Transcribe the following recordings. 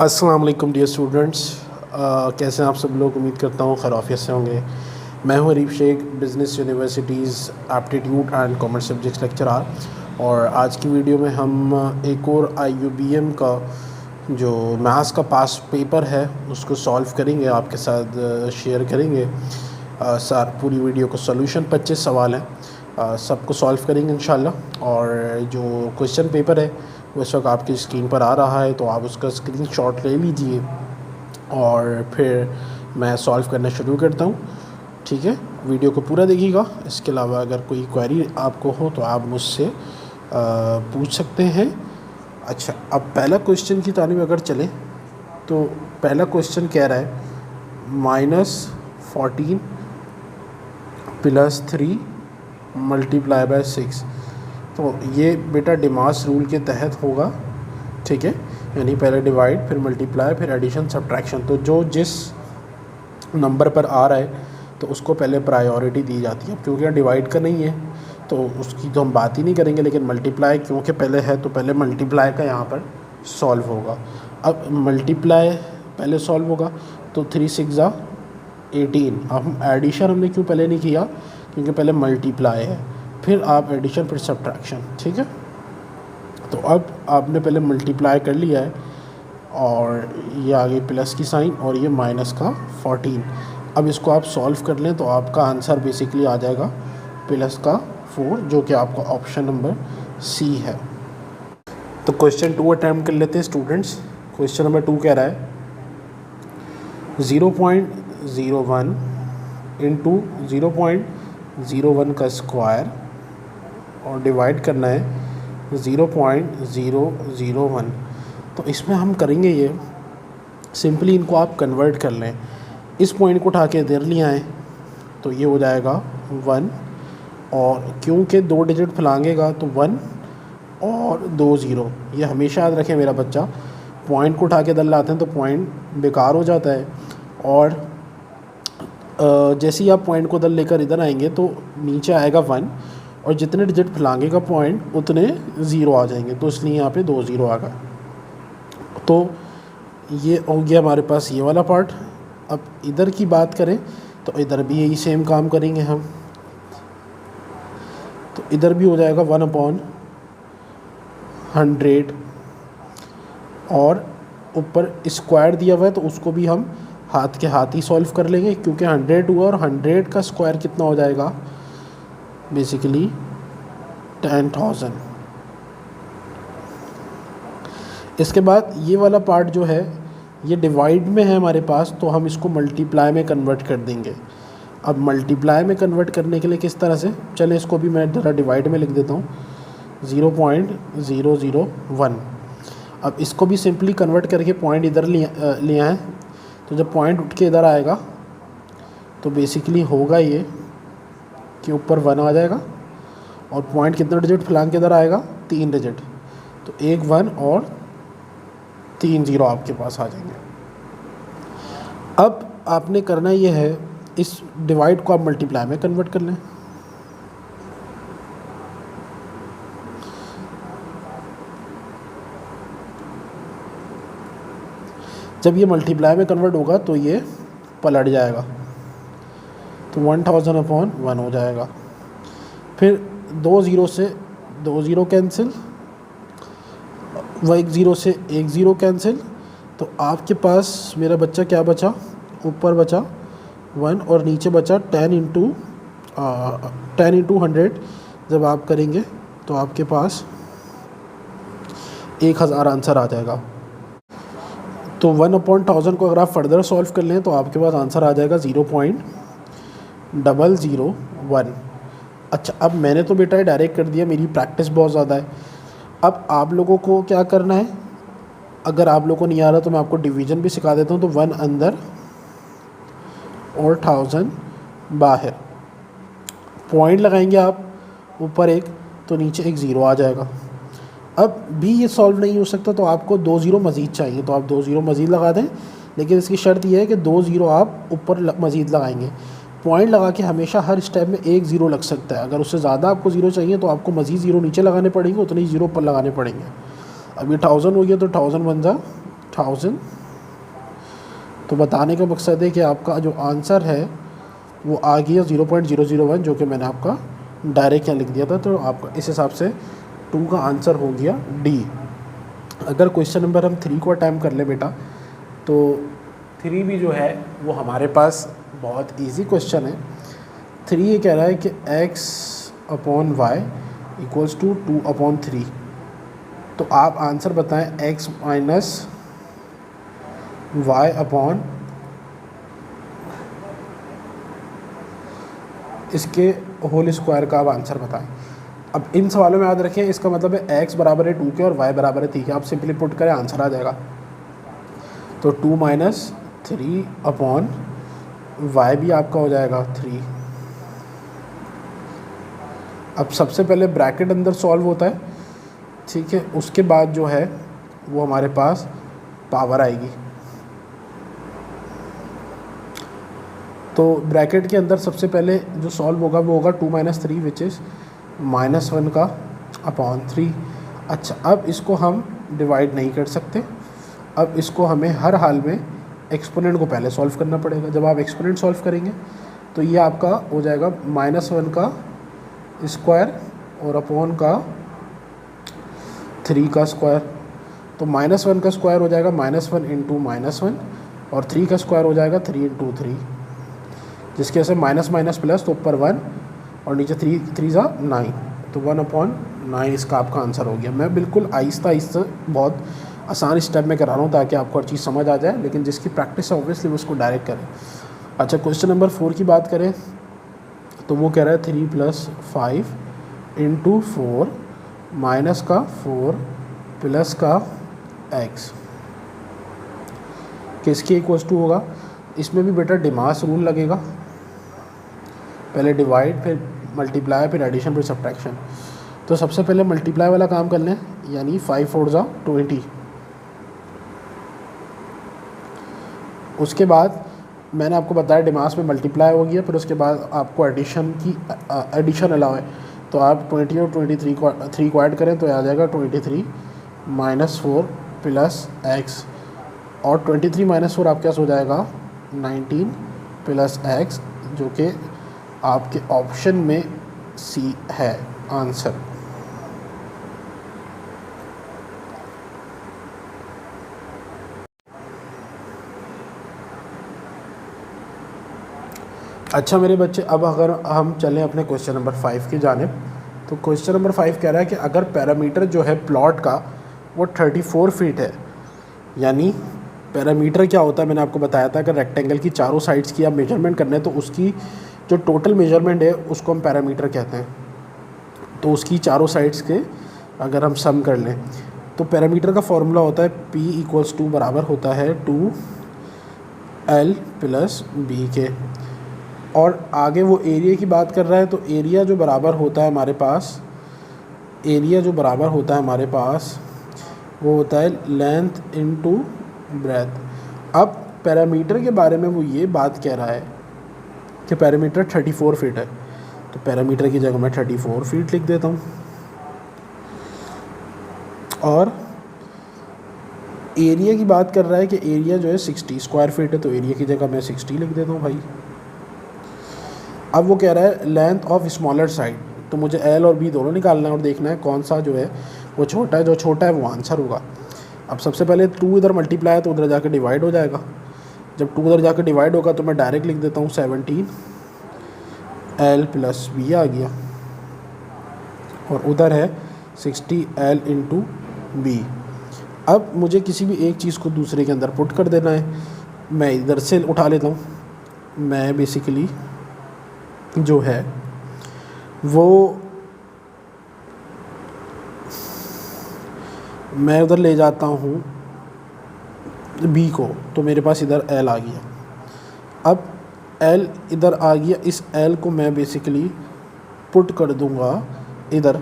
अस्सलाम वालेकुम dear students. कैसे हैं आप सब लोग? उम्मीद करता हूँ खैरियत से होंगे। मैं हूँ Arif Shaikh, business universities aptitude and commerce subjects lecturer. और आज की वीडियो में हम एक और IUBM का जो मैथ्स का पास पेपर है उसको सॉल्व करेंगे, आपके साथ शेयर करेंगे। सर पूरी वीडियो को सॉल्यूशन 25 सवाल हैं, सबको सॉल्व करेंगे इंशाल्लाह। और जो क्वेश्चन पेपर है वो इस वक्त आपकी स्क्रीन पर आ रहा है, तो आप उसका स्क्रीनशॉट ले लीजिए और फिर मैं सॉल्व करना शुरू करता हूँ। ठीक है, वीडियो को पूरा देखिएगा। इसके अलावा अगर कोई क्वेरी आपको हो तो आप मुझसे पूछ सकते हैं। अच्छा, अब पहला क्वेश्चन की तारीफ अगर चले तो पहला क्वेश्चन कह रहा है -14 + 3 × 6। तो ये बेटा डिमास रूल के तहत होगा। ठीक है, यानी पहले डिवाइड, फिर मल्टीप्लाई, फिर एडिशन, सब्ट्रैक्शन। तो जो जिस नंबर पर आ रहा है तो उसको पहले प्रायोरिटी दी जाती है। क्योंकि डिवाइड का नहीं है तो उसकी तो हम बात ही नहीं करेंगे, लेकिन मल्टीप्लाई क्योंकि पहले है तो पहले मल्टीप्लाई का यहाँ पर सॉल्व होगा। अब मल्टीप्लाई पहले सॉल्व होगा तो 3 × 6 = 18। अब हम एडिशन हमने क्यों पहले नहीं किया? क्योंकि पहले मल्टीप्लाई है, फिर आप एडिशन, फिर सब्ट्रैक्शन। ठीक है, तो अब आपने पहले मल्टीप्लाई कर लिया है और ये आगे प्लस की साइन और ये माइनस का 14। अब इसको आप सॉल्व कर लें तो आपका आंसर बेसिकली आ जाएगा +4, जो कि आपका ऑप्शन नंबर C है। तो क्वेश्चन 2 अटैम्प्ट कर लेते हैं स्टूडेंट्स। क्वेश्चन नंबर 2 कह रहा है 0.01 × 0.01 का स्क्वायर और डिवाइड करना है 0.001। तो इसमें हम करेंगे ये सिंपली, इनको आप कन्वर्ट कर लें। इस पॉइंट को उठा के इधर ले आएँ तो ये हो जाएगा 1, और क्योंकि 2 डिजिट फैलाएंगेगा तो 1 और 2 0। ये हमेशा याद रखें मेरा बच्चा, पॉइंट को उठा के इधर लाते हैं तो पॉइंट बेकार हो जाता है, और जैसे ही आप पॉइंट को इधर लेकर इधर आएंगे तो नीचे आएगा 1, और जितने डिजिट फैलाएंगेगा पॉइंट उतने 0 आ जाएंगे। तो इसलिए यहाँ पे 2 0 आ गया। तो ये हो गया हमारे पास ये वाला पार्ट। अब इधर की बात करें तो इधर भी यही सेम काम करेंगे हम। तो इधर भी हो जाएगा 1/100, और ऊपर स्क्वायर दिया हुआ है तो उसको भी हम हाथ के हाथ ही सॉल्व कर लेंगे, क्योंकि 100 हुआ और 100 का स्क्वायर कितना हो जाएगा? बेसिकली 10,000। इसके बाद ये वाला पार्ट जो है ये डिवाइड में है हमारे पास, तो हम इसको मल्टीप्लाई में कन्वर्ट कर देंगे। अब मल्टीप्लाई में कन्वर्ट करने के लिए किस तरह से, चलें इसको भी मैं ज़रा डिवाइड में लिख देता हूँ 0.001। अब इसको भी सिंपली कन्वर्ट करके पॉइंट इधर ले आए, तो जब पॉइंट उठ के इधर आएगा तो बेसिकली होगा ये कि ऊपर 1 आ जाएगा, और पॉइंट कितना डिजिट फैलांग के इधर आएगा? 3 डिजिट। तो 1 1 और 3 0 आपके पास आ जाएंगे। अब आपने करना ये है, इस डिवाइड को आप मल्टीप्लाई में कन्वर्ट कर लें। जब ये मल्टीप्लाई में कन्वर्ट होगा तो ये पलट जाएगा, तो 1000/1 हो जाएगा। फिर 2 0 से 2 0 कैंसिल, 1 0 से 1 0 कैंसिल। तो आपके पास मेरा बच्चा क्या बचा? ऊपर बचा 1 और नीचे बचा 10 × 100। जब आप करेंगे तो आपके पास 1000 आंसर आ जाएगा। तो 1/1000 को अगर आप फर्दर सॉल्व कर लें तो आपके पास आंसर आ जाएगा 0.001। अच्छा, अब मैंने तो बेटा डायरेक्ट कर दिया, मेरी प्रैक्टिस बहुत ज़्यादा है। अब आप लोगों को क्या करना है, अगर आप लोगों को नहीं आ रहा तो मैं आपको डिवीज़न भी सिखा देता हूँ। तो 1 अंदर और 1000 बाहर, पॉइंट लगाएंगे आप ऊपर 1 तो नीचे एक 0 आ जाएगा। अब भी ये सॉल्व नहीं हो सकता तो आपको 2 0 मज़ीद चाहिए, तो आप 2 0 मज़ीद लगा दें, लेकिन इसकी शर्त यह है कि 2 0 आप ऊपर मज़ीद लगाएंगे। पॉइंट लगा के हमेशा हर स्टेप में 1 0 लग सकता है। अगर उससे ज़्यादा आपको 0 चाहिए तो आपको मज़ीद 0 नीचे लगाने पड़ेंगे, उतने ही 0 ऊपर लगाने पड़ेंगे। अब ये 1000 हो गया तो 1000 बन जा 1000। तो बताने का मकसद है कि आपका जो आंसर है वो आ गया 0.001, जो कि मैंने आपका डायरेक्ट यहाँ लिख दिया था। तो आपका इस हिसाब से 2 का आंसर हो गया डी। अगर क्वेश्चन नंबर हम 3 को अटैम्प्ट कर ले बेटा, तो 3 भी जो है वो हमारे पास बहुत इजी क्वेश्चन है। 3 ये कह रहा है कि x/y इक्वल्स टू 2/3। तो आप आंसर बताएं x माइनस y अपॉन इसके होल स्क्वायर का आप आंसर बताएं। अब इन सवालों में याद रखें, इसका मतलब है x बराबर है 2 के और y बराबर है 3 के। आप सिंपली पुट करें, आंसर आ जाएगा। तो 2 माइनस 3 अपॉन y भी आपका हो जाएगा 3। अब सबसे पहले ब्रैकेट अंदर सॉल्व होता है, ठीक है। उसके बाद जो है वो हमारे पास पावर आएगी। तो ब्रैकेट के अंदर सबसे पहले जो सॉल्व होगा वो होगा 2 माइनस 3 विच इज़ -1 का अपॉन 3। अच्छा, अब इसको हम डिवाइड नहीं कर सकते। अब इसको हमें हर हाल में एक्सपोनेंट को पहले सॉल्व करना पड़ेगा। जब आप एक्सपोनेंट सॉल्व करेंगे तो ये आपका हो जाएगा -1 का स्क्वायर और अपॉन का 3 का स्क्वायर। तो -1 का स्क्वायर हो जाएगा -1 इंटू -1 और 3 का स्क्वायर हो जाएगा 3 इंटू 3, जिसके वजह से माइनस माइनस प्लस, तो ऊपर 1 और नीचे 3 9। तो 1/9 इसका आपका आंसर हो गया। मैं बिल्कुल आहिस्ता आहिस्ता बहुत आसान स्टेप में करा रहा हूँ ताकि आपको हर चीज़ समझ आ जाए, लेकिन जिसकी प्रैक्टिस है ऑब्वियसली उसको डायरेक्ट करें। अच्छा, क्वेश्चन नंबर 4 की बात करें तो वो कह रहा है 3 + 5 इंटू 4 माइनस का 4 प्लस का x किसके इक्वल्स टू होगा। इसमें भी बेटा डिमास रूल लगेगा, पहले डिवाइड फिर मल्टीप्लाई फिर एडिशन फिर सब्ट्रैक्शन। तो सबसे पहले मल्टीप्लाई वाला काम कर लें, यानी 5 4 ज़ा 20। उसके बाद मैंने आपको बताया डिमास में मल्टीप्लाई हो गया, फिर उसके बाद आपको एडिशन अलाउ है। तो आप 20 और 3 को ऐड करें तो आ जाएगा 23 - 4 प्लस x, और 23 - 4 आपके पास हो जाएगा 19 प्लस x, जो कि आपके ऑप्शन में सी है आंसर। अच्छा मेरे बच्चे, अब अगर हम चलें अपने क्वेश्चन नंबर 5 की जानिब, तो क्वेश्चन नंबर 5 कह रहा है कि अगर पैरामीटर जो है प्लॉट का वो 34 फीट है, यानी पैरामीटर क्या होता है मैंने आपको बताया था, अगर रेक्टेंगल की चारों साइड्स की आप मेजरमेंट करने हैं तो उसकी जो टोटल मेजरमेंट है उसको हम पैरामीटर कहते हैं। तो उसकी चारों साइड्स के अगर हम सम कर लें तो पैरामीटर का फॉर्मूला होता है P बराबर होता है 2L + B के। और आगे वो एरिया की बात कर रहा है, तो एरिया जो बराबर होता है हमारे पास वो होता है लेंथ इंटू ब्रेथ। अब पैरामीटर के बारे में वो ये बात कह रहा है कि पैरामीटर 34 फीट है, तो पैरामीटर की जगह मैं 34 फीट लिख देता हूँ। और एरिया की बात कर रहा है कि एरिया जो है 60 स्क्वायर फीट है, तो एरिया की जगह मैं 60 लिख देता हूँ भाई। अब वो कह रहा है लेंथ ऑफ स्मॉलर साइड, तो मुझे एल और बी दोनों निकालना है और देखना है कौन सा जो है वो छोटा है, जो छोटा है वो आंसर होगा। अब सबसे पहले 2 इधर मल्टीप्लाई है तो उधर जाकर डिवाइड हो जाएगा। जब 2 उधर जाकर डिवाइड होगा तो मैं डायरेक्ट लिख देता हूँ 17 L + B आ गया, और उधर है 60 L × B। अब मुझे किसी भी एक चीज़ को दूसरे के अंदर पुट कर देना है। मैं इधर से उठा लेता हूँ, मैं बेसिकली जो है वो मैं उधर ले जाता हूँ B को, तो मेरे पास इधर L आ गया। अब L इधर आ गया, इस L को मैं बेसिकली पुट कर दूँगा इधर,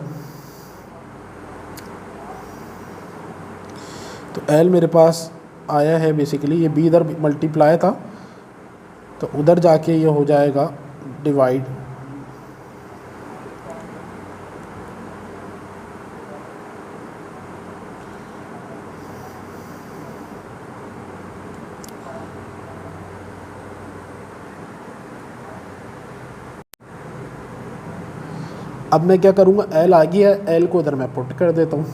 तो L मेरे पास आया है बेसिकली, ये B इधर मल्टीप्लाई था तो उधर जाके ये हो जाएगा डिवाइड। अब मैं क्या करूँगा, एल आ गया है, एल को इधर मैं पुट कर देता हूँ।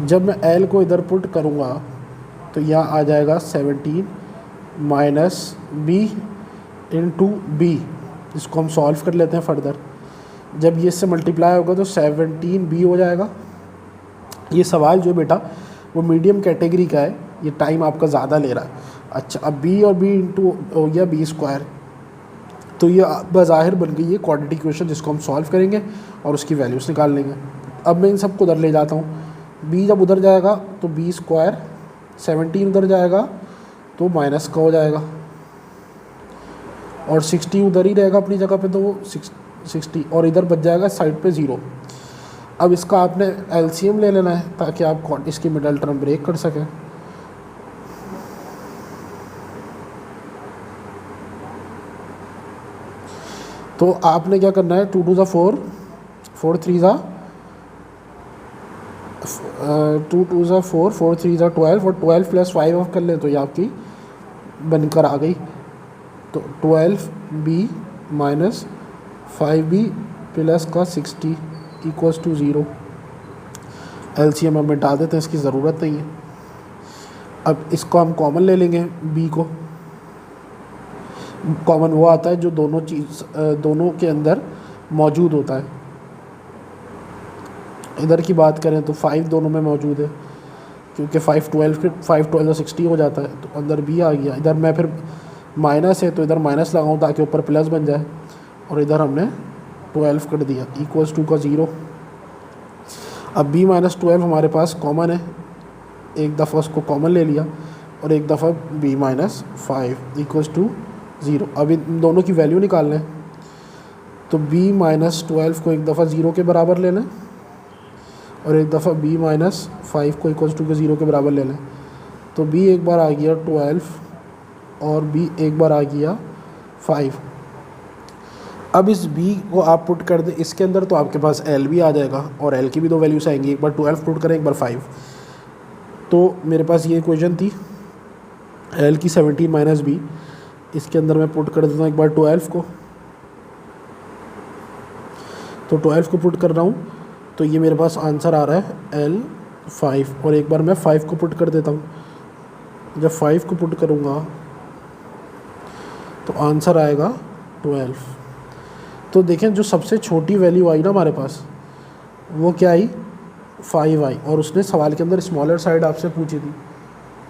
जब मैं एल को इधर पुट करूँगा तो यहाँ आ जाएगा 17 माइनस बी इंटू बी। इसको हम सॉल्व कर लेते हैं फर्दर। जब ये इससे मल्टीप्लाई होगा तो 17b हो जाएगा। ये सवाल जो बेटा वो मीडियम कैटेगरी का है, ये टाइम आपका ज़्यादा ले रहा है। अच्छा, अब b और b इंटू हो गया b स्क्वायर, तो ये बज़ाहिर बन गई है क्वाड्रेटिक इक्वेशन, जिसको हम सॉल्व करेंगे और उसकी वैल्यूज़ निकाल लेंगे। अब मैं इन सबको उधर ले जाता हूँ। b जब उधर जाएगा तो b स्क्वायर, 17 उधर जाएगा तो माइनस का हो जाएगा, और 60 उधर ही रहेगा अपनी जगह पे, तो वो 60 और इधर बच जाएगा साइड पे 0। अब इसका आपने एलसीएम ले लेना है ताकि आप इसकी मिडल टर्म ब्रेक कर सकें। तो आपने क्या करना है, 2 2 4, 4 3 2 2 4, 4 3 12, और 12 प्लस 5 ऑफ कर ले तो ये आपकी बनकर आ गई। तो 12b माइनस 5b प्लस का 60 इक्वल्स टू 0। एलसीएम हम मिटा देते हैं, इसकी ज़रूरत नहीं है। अब इसको हम कॉमन ले लेंगे, b को। कॉमन वो आता है जो दोनों के अंदर मौजूद होता है। इधर की बात करें तो 5 दोनों में मौजूद है, क्योंकि 5 12 60 हो जाता है, तो अंदर b आ गया। इधर मैं फिर माइनस है तो इधर माइनस लगाऊं ताकि ऊपर प्लस बन जाए, और इधर हमने 12 कर दिया इक्वल्स टू का 0। अब b माइनस 12 हमारे पास कॉमन है, एक दफ़ा उसको कॉमन ले लिया, और एक दफ़ा b माइनस 5 इक्वल्स टू 0। अब इन दोनों की वैल्यू निकाल लें, तो b माइनस 12 को एक दफ़ा 0 के बराबर ले लें, और एक दफ़ा b माइनस 5 को इक्वल्स टू के 0 के बराबर ले लें। तो b एक बार आ गया 12 और b एक बार आ गया 5। अब इस b को आप पुट कर दें इसके अंदर, तो आपके पास l भी आ जाएगा, और l की भी दो वैल्यूज़ आएंगी, एक बार 12 पुट करें, एक बार 5। तो मेरे पास ये इक्वेशन थी l की 17 माइनस b, इसके अंदर मैं पुट कर देता हूँ एक बार 12 को। तो 12 को पुट कर रहा हूँ, तो ये मेरे पास आंसर आ रहा है l 5, और एक बार मैं 5 को पुट कर देता हूँ। जब 5 को पुट करूँगा तो आंसर आएगा 12। तो देखें जो सबसे छोटी वैल्यू आई ना हमारे पास, वो क्या आई, 5 आई, और उसने सवाल के अंदर स्मॉलर साइड आपसे पूछी थी।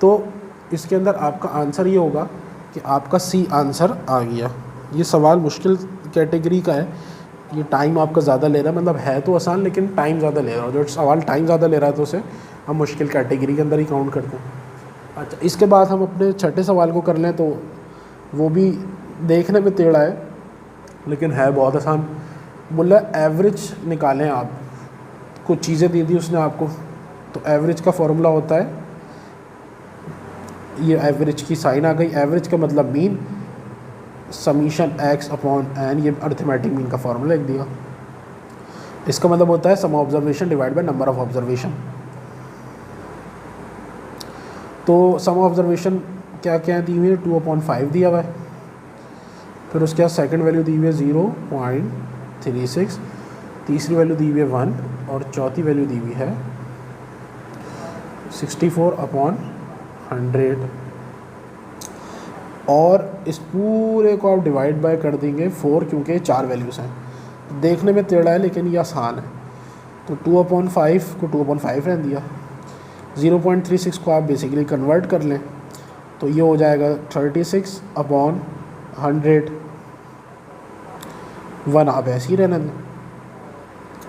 तो इसके अंदर आपका आंसर ये होगा कि आपका सी आंसर आ गया। ये सवाल मुश्किल कैटेगरी का है, ये टाइम आपका ज़्यादा ले रहा है, मतलब है तो आसान लेकिन टाइम ज़्यादा ले रहा है, और जो सवाल टाइम ज़्यादा ले रहा है तो उसे हम मुश्किल कैटेगरी के अंदर ही काउंट करते हैं। अच्छा, इसके बाद हम अपने छठे सवाल को कर लें, तो वो भी देखने में टेढ़ा है लेकिन है बहुत आसान। बोला एवरेज निकालें आप, कुछ चीज़ें दी थी उसने आपको, तो एवरेज का फॉर्मूला होता है, ये एवरेज की साइन आ गई। एवरेज का मतलब mean, summation x upon n, ये अर्थमेटिक मीन का फॉर्मूला लिख दिया। इसका मतलब होता है sum observation divide by number of observation. तो सम ऑब्जर्वेशन क्या क्या दी हुई है, 2/5 दिया हुआ है, फिर उसके बाद सेकंड वैल्यू दी हुई है 0.36, तीसरी वैल्यू दी हुई है 1, और चौथी वैल्यू दी हुई है 64/100। और इस पूरे को आप डिवाइड बाय कर देंगे 4, क्योंकि 4 वैल्यूज़ हैं। देखने में टेढ़ा है लेकिन ये आसान है। तो 2/5 को 2/5 रहने दिया, 0.36 को आप बेसिकली कन्वर्ट कर लें, तो ये हो जाएगा 36/100। 1 आप ऐसे ही रहने दें,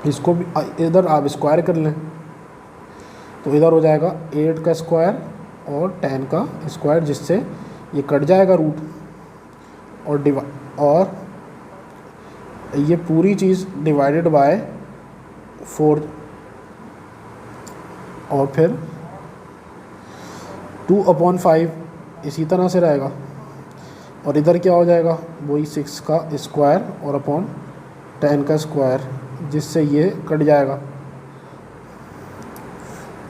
इसको भी इधर आप स्क्वायर कर लें, तो इधर हो जाएगा 8 का स्क्वायर और 10 का स्क्वायर, जिससे ये कट जाएगा रूट, और ये पूरी चीज़ डिवाइडेड बाय 4, और फिर 2/5 इसी तरह से रहेगा, और इधर क्या हो जाएगा, वही 6 का स्क्वायर और अपॉन 10 का स्क्वायर, जिससे ये कट जाएगा।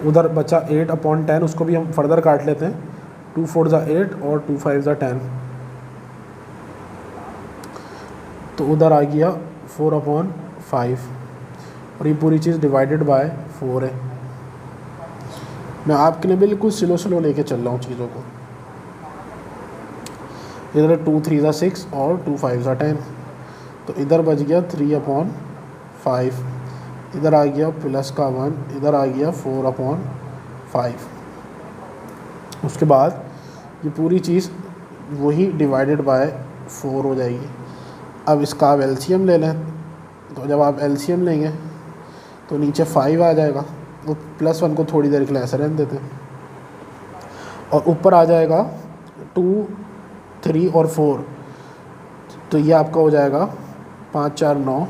उधर बचा 8/10, उसको भी हम फर्दर काट लेते हैं, 2 4 8 और 2 5 10, तो उधर आ गया 5 और ये पूरी चीज़ डिवाइडेड बाय 4 है। मैं आपके लिए बिल्कुल स्लो लेके चल रहा हूँ चीज़ों को। इधर 2 3 ज़ा 6 और 2 5 ज़ा 10, तो इधर बच गया 3/5, इधर आ गया प्लस का 1, इधर आ गया 4/5। उसके बाद ये पूरी चीज़ वही डिवाइडेड बाय 4 हो जाएगी। अब इसका आप एलसीएम ले लें, तो जब आप एलसीएम लेंगे तो नीचे 5 आ जाएगा, वो +1 को थोड़ी देर के लिए ऐसे रहने देते हैं, और ऊपर आ जाएगा 2 3 और 4, तो ये आपका हो जाएगा 5 4 9,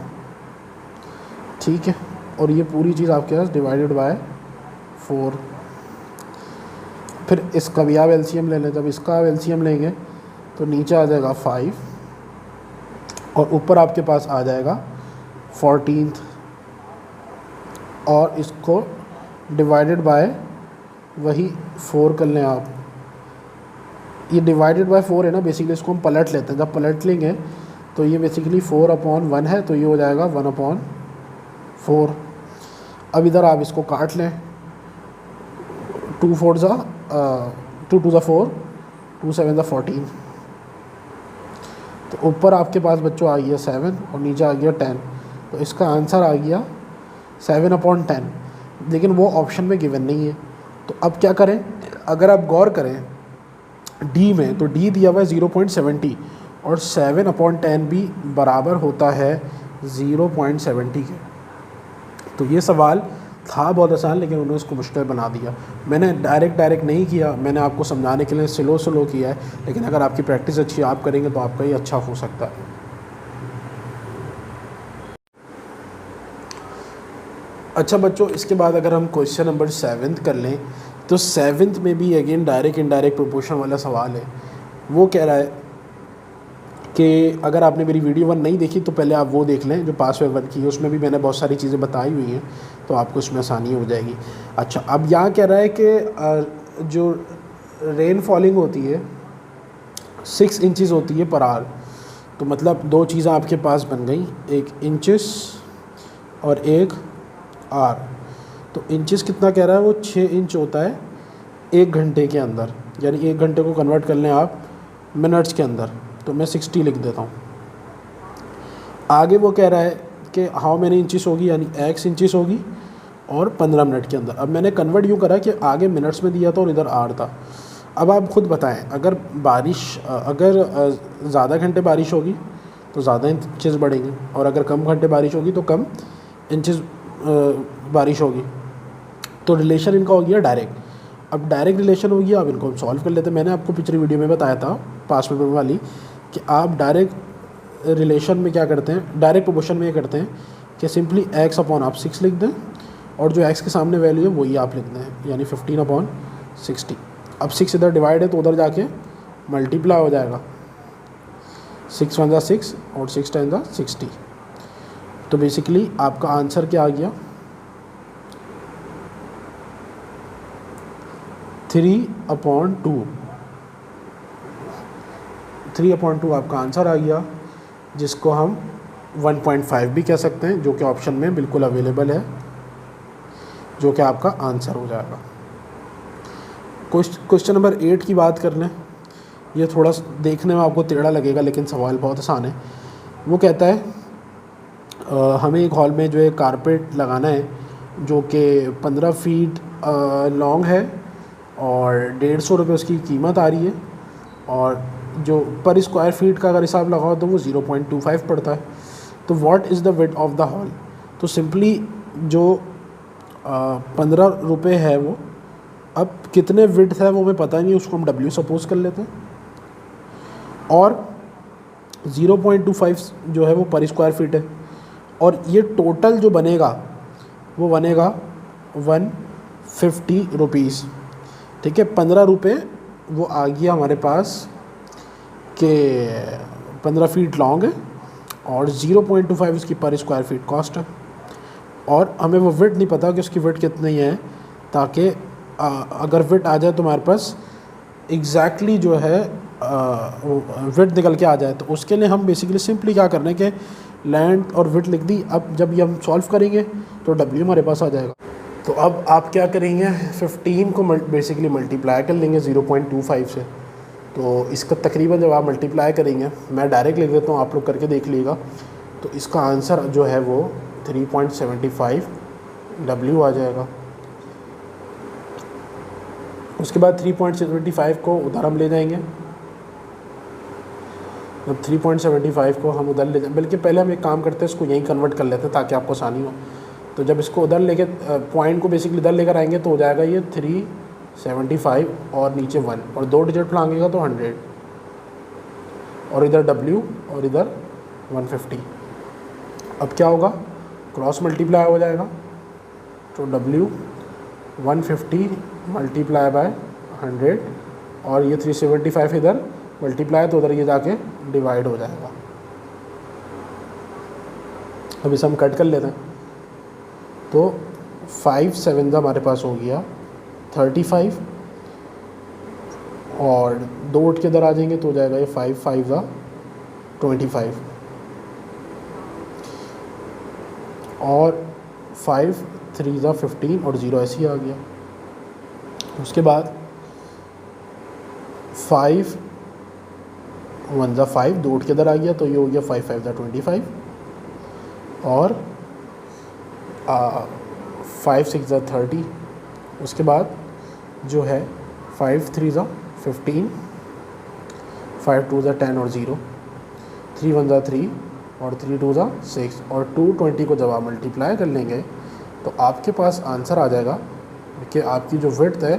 ठीक है। और ये पूरी चीज़ आपके पास डिवाइडेड बाय 4। फिर इसका भी आप एलसीएम ले लें, जब इसका आप एलसीएम लेंगे तो नीचे आ जाएगा 5 और ऊपर आपके पास आ जाएगा 14, और इसको डिवाइडेड बाय वही 4 कर लें आप। ये डिवाइडेड बाय 4 है ना, बेसिकली इसको हम पलट लेते हैं। जब पलट लेंगे तो ये बेसिकली 4/1 है, तो ये हो जाएगा 1/4। अब इधर आप इसको काट लें, 2 4 ज़ा 2 2 ज़ा 4, 2 7 ज़ा 14, तो ऊपर आपके पास बच्चों आ गया 7 और नीचे आ गया 10, तो इसका आंसर आ गया 7/10। लेकिन वो ऑप्शन में गिवन नहीं है, तो अब क्या करें? अगर आप गौर करें डी में, तो डी दिया हुआ है 0.70 और 7/10 भी बराबर होता है 0.70 के। तो ये सवाल था बहुत आसान, लेकिन उन्होंने इसको मुश्किल बना दिया। मैंने डायरेक्ट नहीं किया, मैंने आपको समझाने के लिए स्लो किया है, लेकिन अगर आपकी प्रैक्टिस अच्छी आप करेंगे तो आपका ये अच्छा हो सकता है। अच्छा बच्चों, इसके बाद अगर हम क्वेश्चन नंबर 7 कर लें, तो 7 में भी अगेन डायरेक्ट इनडायरेक्ट प्रोपोर्शन वाला सवाल है। वो कह रहा है कि अगर आपने मेरी वीडियो 1 नहीं देखी तो पहले आप वो देख लें जो पास में 1 की है, उसमें भी मैंने बहुत सारी चीज़ें बताई हुई हैं, तो आपको इसमें आसानी हो जाएगी। अच्छा, अब यहाँ कह रहा है कि जो रेन फॉलिंग होती है 6 इंचज़ होती है पर आवर, तो मतलब दो चीज़ें आपके पास बन गई, एक इंचेस और एक आर। तो इंचेस कितना कह रहा है? वो 6 इंच होता है 1 घंटे के अंदर, यानी 1 घंटे को कन्वर्ट कर लें आप मिनट्स के अंदर, तो मैं 60 लिख देता हूँ। आगे वो कह रहा है कि हाउ मैनी इंचेस होगी, यानी x इंचेस होगी और 15 मिनट के अंदर। अब मैंने कन्वर्ट यूँ करा कि आगे मिनट्स में दिया था और इधर आर था। अब आप खुद बताएं, अगर ज़्यादा घंटे बारिश होगी तो ज़्यादा इंचेस बढ़ेंगे, और अगर कम घंटे बारिश होगी तो कम इंचेस बारिश होगी। तो रिलेशन इनका हो गया डायरेक्ट। अब डायरेक्ट रिलेशन हो गया, अब इनको हम सॉल्व कर लेते हैं। मैंने आपको पिछली वीडियो में बताया था पास में वाली कि आप डायरेक्ट रिलेशन में क्या करते हैं, डायरेक्ट प्रोपोर्शन में ये करते हैं कि सिंपली x/आप 6 लिख दें, और जो x के सामने वैल्यू है वही आप लिख दें, यानी 15/60। अब 6 इधर डिवाइड है तो उधर जाके मल्टीप्लाई हो जाएगा, 6 1 ज़ा 6 और 6 10 ज़ा 60। तो बेसिकली आपका आंसर क्या आ गया? 3/2। 3/2 आपका आंसर आ गया, जिसको हम 1.5 भी कह सकते हैं, जो कि ऑप्शन में बिल्कुल अवेलेबल है, जो कि आपका आंसर हो जाएगा। क्वेश्चन नंबर 8 की बात कर लें। ये थोड़ा देखने में आपको टेढ़ा लगेगा, लेकिन सवाल बहुत आसान है। वो कहता है हमें एक हॉल में जो है कारपेट लगाना है, जो कि 15 फीट लॉन्ग है और 150 रुपये उसकी कीमत आ रही है, और जो पर स्क्वायर फीट का अगर हिसाब लगाओ तो वो 0.25 पड़ता है। तो what is the width of the hall? तो सिंपली जो 15 रुपये है वो, अब कितने विड्थ है वो हमें पता नहीं, उसको हम W सपोज कर लेते हैं, और 0.25 जो है वो पर स्क्वायर फीट है, और ये टोटल जो बनेगा वो बनेगा 150 रुपीज़। ठीक है, 15 रुपये वो आ गया हमारे पास कि 15 फीट लॉन्ग है और 0.25 उसकी पर स्क्वायर फीट कॉस्ट है, और हमें वो विड्थ नहीं पता कि उसकी विड्थ कितनी है, ताकि अगर विड्थ आ जाए तो हमारे पास एग्जैक्टली जो है विड्थ निकल के आ जाए, तो उसके लिए हम बेसिकली सिंपली क्या कर रहे हैं कि लेंथ और विड्थ लिख दी। अब जब ये हम सॉल्व करेंगे तो W हमारे पास आ जाएगा। तो अब आप क्या करेंगे, 15 को बेसिकली मल्टीप्लाई कर लेंगे 0.25 से। तो इसका तकरीबन जब आप मल्टीप्लाई करेंगे, मैं डायरेक्ट लिख देता हूँ, आप लोग करके देख लीजिएगा। तो इसका आंसर जो है वो 3.75 W आ जाएगा। उसके बाद 3.75 को उधर हम ले जाएंगे। अब 3.75 को हम उधर ले जाए, बल्कि पहले हम एक काम करते हैं, इसको यहीं कन्वर्ट कर लेते हैं ताकि आपको आसानी हो। तो जब इसको उधर लेके पॉइंट को बेसिकली इधर लेकर आएंगे तो हो जाएगा ये 375 और नीचे 1 और 2 डिजिट लाएंगेगा तो 100 और इधर W और इधर 150। अब क्या होगा, क्रॉस मल्टीप्लाई हो जाएगा। तो W 150 मल्टीप्लाई बाय 100 और ये 375 इधर मल्टीप्लाई तो उधर ये जाके डिवाइड हो जाएगा। अब इसे हम कट कर लेते हैं। तो 5 7 हमारे पास हो गया 35 और 2 उठ के इधर आ जाएंगे तो हो जाएगा ये 5 5 25 और 5 3 15 और 0 ऐसे ही आ गया। उसके बाद 5 1 5 2 उठ के इधर आ गया तो ये हो गया 5 5 25 और 5 6 30। उसके बाद जो है 5 3 15 5 2 10 और 0 3 1 3 और 3 2 6 और 220 को जब आप मल्टीप्लाई कर लेंगे तो आपके पास आंसर आ जाएगा कि आपकी जो विड्थ है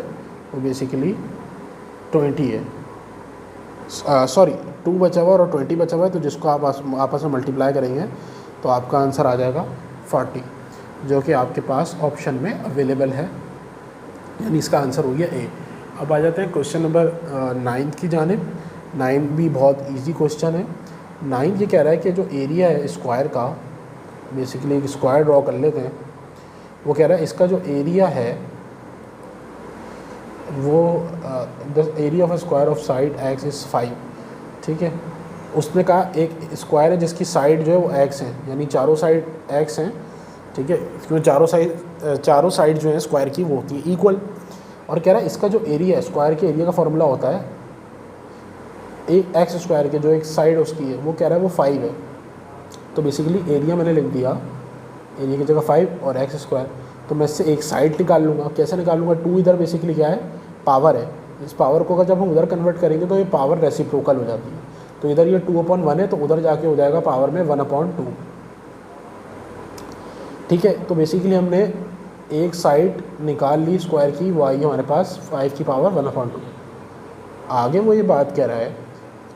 वो बेसिकली 20 है। सॉरी 2 बचा हुआ और 20 बचा हुआ है, तो जिसको आप आपस में मल्टीप्लाई करेंगे तो आपका आंसर आ जाएगा 40, जो कि आपके पास ऑप्शन में अवेलेबल है, यानी इसका आंसर हो गया ए। अब आ जाते हैं क्वेश्चन नंबर 9 की जानिब। 9 भी बहुत इजी क्वेश्चन है। 9 ये कह रहा है कि जो एरिया है स्क्वायर का, बेसिकली एक स्क्वायर ड्रॉ कर लेते हैं। वो कह रहा है इसका जो एरिया है वो the area of square of side x is 5। ठीक है, उसने कहा एक स्क्वायर है जिसकी साइड जो है वो एक्स है, यानी चारों साइड एक्स हैं। ठीक है, क्योंकि चारों साइड जो है स्क्वायर की वो होती है इक्वल। और कह रहा है इसका जो एरिया है, स्क्वायर के एरिया का फॉर्मूला होता है एक एक्स स्क्वायर के जो एक साइड उसकी है वो कह रहा है वो 5 है। तो बेसिकली एरिया मैंने लिख दिया, एरिया की जगह 5 और एक्स स्क्वायर। तो मैं इससे एक साइड निकाल लूँगा। कैसे निकालूंगा, 2 इधर बेसिकली क्या है, पावर है। इस पावर को अगर जब हम उधर कन्वर्ट करेंगे तो ये पावर रेसिप्रोकल हो जाती है। तो इधर ये 2/1 है तो उधर जाके हो जाएगा पावर में 1/2। ठीक है, तो बेसिकली हमने एक साइड निकाल ली स्क्वायर की, वो आई हमारे पास 5 की पावर 1/2। आगे वो ये बात कह रहा है,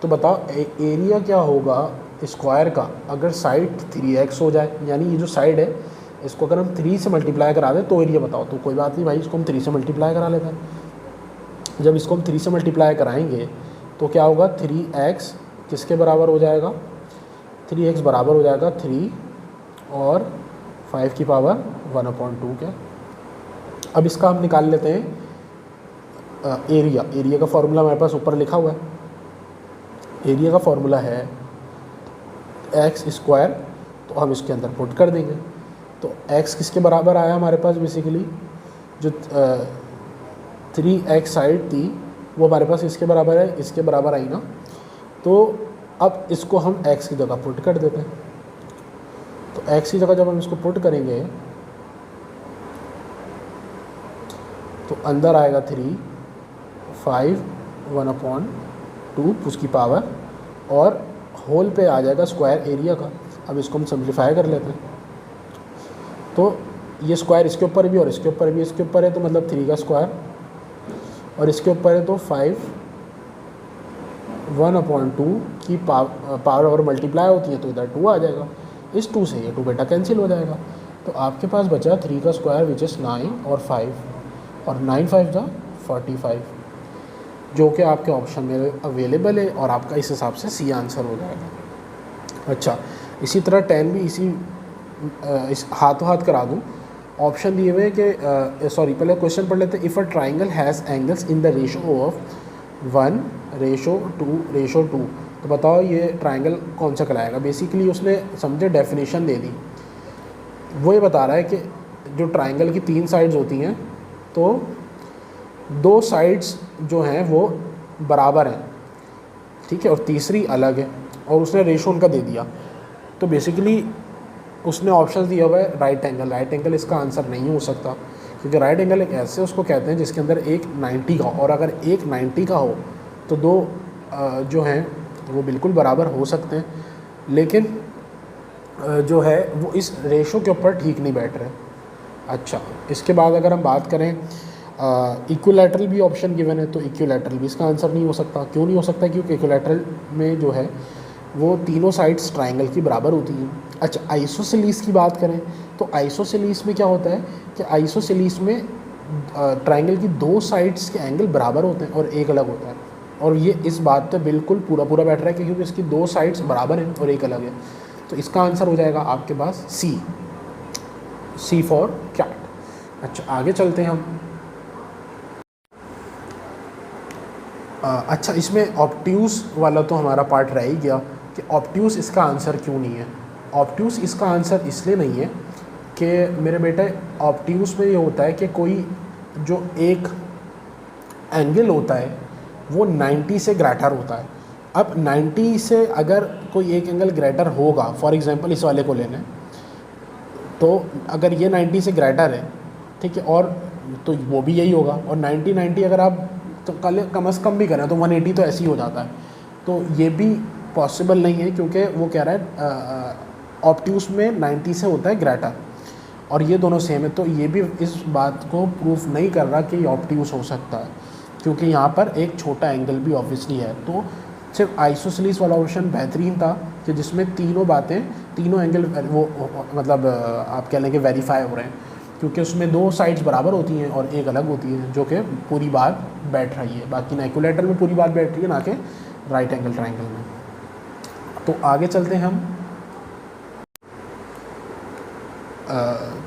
तो बताओ एरिया क्या होगा स्क्वायर का अगर साइड 3x हो जाए, यानी ये जो साइड है इसको अगर हम 3 से मल्टीप्लाई करा दें तो एरिया बताओ। तो कोई बात नहीं भाई, इसको हम 3 से मल्टीप्लाई करा लेते हैं। जब इसको हम 3 से मल्टीप्लाई कराएंगे तो क्या होगा, 3x किसके बराबर हो जाएगा, 3x बराबर हो जाएगा 3 और 5 की पावर 1/2 के। अब इसका हम निकाल लेते हैं एरिया का फॉर्मूला हमारे पास ऊपर लिखा हुआ है। एरिया का फॉर्मूला है एक्स स्क्वायर, तो हम इसके अंदर पुट कर देंगे। तो x किसके बराबर आया हमारे पास, बेसिकली जो 3x साइड थी वो हमारे पास इसके बराबर है, इसके बराबर आई ना। तो अब इसको हम x की जगह पुट कर देते हैं। तो x की जगह जब हम इसको पुट करेंगे तो अंदर आएगा 3 5 1/2 उसकी पावर और होल पे आ जाएगा स्क्वायर एरिया का। अब इसको हम सिंप्लीफाई कर लेते हैं। तो ये स्क्वायर इसके ऊपर भी और इसके ऊपर भी, इसके ऊपर है तो मतलब 3 का स्क्वायर और इसके ऊपर है तो 5 1/2 की पावर और मल्टीप्लाई होती है तो इधर 2 आ जाएगा। इस 2 से ये 2 बेटा कैंसिल हो जाएगा। तो आपके पास बचा 3 का स्क्वायर विच इज़ 9 और 5 और 9 5 45, जो कि आपके ऑप्शन में अवेलेबल है और आपका इस हिसाब से सी आंसर हो जाएगा। अच्छा, इसी तरह 10 भी इस हाथों हाथ करा दूँ। ऑप्शन दिए हुए कि सॉरी पहले क्वेश्चन पढ़ लेते हैं। If a triangle has angles in the ratio of 1:2:2। तो बताओ ये ट्राइंगल कौन सा कहलाएगा। बेसिकली उसने समझे डेफिनेशन दे दी, वो ये बता रहा है कि जो ट्राइंगल की 3 साइड्स होती हैं तो 2 साइड्स जो हैं वो बराबर हैं, ठीक है, और तीसरी अलग है, और उसने रेशो उनका दे दिया। तो बेसिकली उसने ऑप्शन दिया हुआ है राइट एंगल। राइट एंगल इसका आंसर नहीं हो सकता, क्योंकि राइट एंगल एक ऐसे उसको कहते हैं जिसके अंदर एक 90 का हो, और अगर एक 90 का हो तो 2 जो हैं वो बिल्कुल बराबर हो सकते हैं, लेकिन जो है वो इस रेशो के ऊपर ठीक नहीं बैठ रहे। अच्छा, इसके बाद अगर हम बात करें इक्विलैटरल भी ऑप्शन गिवन है, तो इक्विलैटरल भी इसका आंसर नहीं हो सकता। क्यों नहीं हो सकता? क्योंकि इक्विलैटरल में जो है वो तीनों साइड्स ट्राइंगल की बराबर होती हैं। अच्छा, आइसोसेलीस की बात करें तो आइसोसेलीस में क्या होता है कि आइसोसेलीस में ट्राइंगल की 2 साइड्स के एंगल बराबर होते हैं और एक अलग होता है, और ये इस बात पे बिल्कुल पूरा बैठ रहा है क्योंकि इसकी 2 साइड्स बराबर हैं और एक अलग है। तो इसका आंसर हो जाएगा आपके पास सी फॉर कैट। अच्छा, आगे चलते हैं हम। अच्छा, इसमें ऑब्ट्यूस वाला तो हमारा पार्ट रह ही गया कि ऑब्ट्यूस इसका आंसर क्यों नहीं है। ऑब्ट्यूस इसका आंसर इसलिए नहीं है कि मेरे बेटे ऑब्ट्यूस में ये होता है कि कोई जो एक एंगल होता है वो 90 से ग्रेटर होता है। अब 90 से अगर कोई एक एंगल ग्रेटर होगा, फॉर एग्जांपल इस वाले को लेना है, तो अगर ये 90 से ग्रेटर है, ठीक है, और तो वो भी यही होगा, और 90 अगर आप तो कम से कम भी करें तो 180 तो ऐसे ही हो जाता है। तो ये भी पॉसिबल नहीं है, क्योंकि वो कह रहा है ऑब्ट्यूस में 90 से होता है ग्रेटर, और ये दोनों सेम है। तो ये भी इस बात को प्रूफ नहीं कर रहा कि ये ऑब्ट्यूस हो सकता है, क्योंकि यहाँ पर एक छोटा एंगल भी ऑब्वियसली है। तो सिर्फ आइसोसेलीस वाला ऑप्शन बेहतरीन था कि जिसमें तीनों एंगल वो मतलब आप कह लें कि वेरीफाई हो रहे हैं, क्योंकि उसमें 2 साइड्स बराबर होती हैं और एक अलग होती है, जो कि पूरी बात बैठ रही है। बाकी ना इक्विलैटरल में पूरी बात बैठ रही है, ना कि राइट एंगल ट्राइंगल में। तो आगे चलते हैं हम।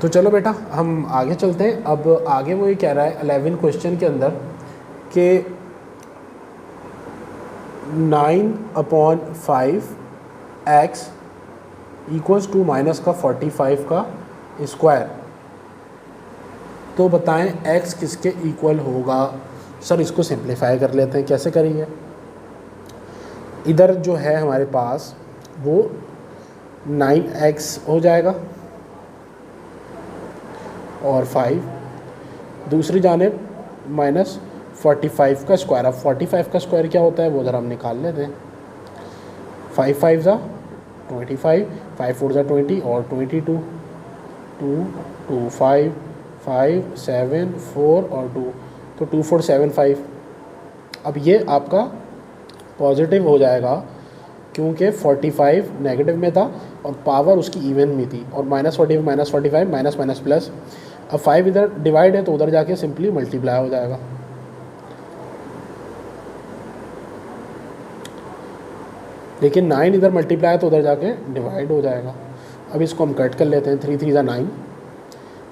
तो चलो बेटा हम आगे चलते हैं। अब आगे वो ये कह रहा है 11 क्वेश्चन के अंदर कि 9/5x इक्वल्स टू माइनस का 45 का स्क्वायर। तो बताएं x किसके इक्वल होगा। सर इसको सिंप्लीफाई कर लेते हैं, कैसे करेंगे। इधर जो है हमारे पास वो 9x हो जाएगा और 5, दूसरी जानिब माइनस 45 का स्क्वायर। अब 45 का स्क्वायर क्या होता है वो ज़रा हम निकाल लेते हैं। 5 5 ज़ा 25, 5 4 ज़ा 20 और 22, 2 2 5 5 7 4 और 2, तो 2 4 7 5। अब ये आपका पॉजिटिव हो जाएगा क्योंकि 45 नेगेटिव में था और पावर उसकी इवन में थी, और -45 -45 माइनस माइनस प्लस। अब 5 इधर डिवाइड है तो उधर जाके सिंपली मल्टीप्लाई हो जाएगा। लेकिन 9 इधर मल्टीप्लाई है तो उधर जाके डिवाइड हो जाएगा। अब इसको हम कट कर लेते हैं। 3 3 ज़ा 9,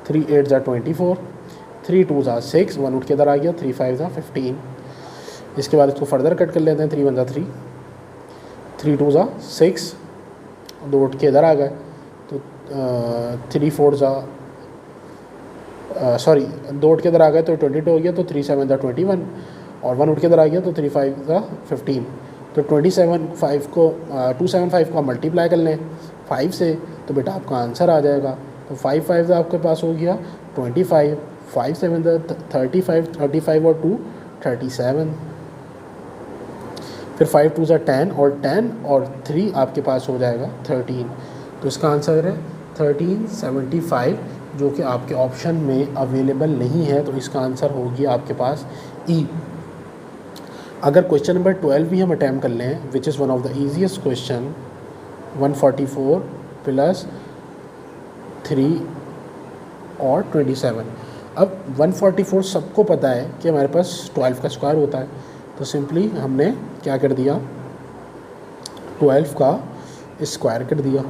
3 8 ज़ा 24, 3 2 ज़ा 6, 1 उठ के इधर आ गया, 3 5 ज़ा 15। इसके बाद इसको फर्दर कट कर लेते हैं। 3 1 ज़ा 3, 3 2 ज़ा 6, 2 उठ के इधर आ गए, तो 3 4 ज़ा 2 उठ के इधर आ गए तो 22 हो गया, तो 3 7 ज़ा 21, और 1 उठ के इधर आ गया तो 3 5 ज़ा 15। तो 275 को मल्टीप्लाई कर लें 5 से तो बेटा आपका आंसर आ जाएगा। तो 5 5 आपके पास हो गया 25, 5 7 35 और 2 37, फिर 5 2 ज़ा 10 और 3 आपके पास हो जाएगा 13। तो इसका आंसर है 1375, जो कि आपके ऑप्शन में अवेलेबल नहीं है। तो इसका आंसर होगी आपके पास ई। अगर क्वेश्चन नंबर 12 भी हम अटैम्प्ट कर लें, which is one of the easiest question, 144 plus 3 और 27। अब 144 सबको पता है कि हमारे पास 12 का स्क्वायर होता है, तो सिंपली हमने क्या कर दिया, 12 का स्क्वायर कर दिया,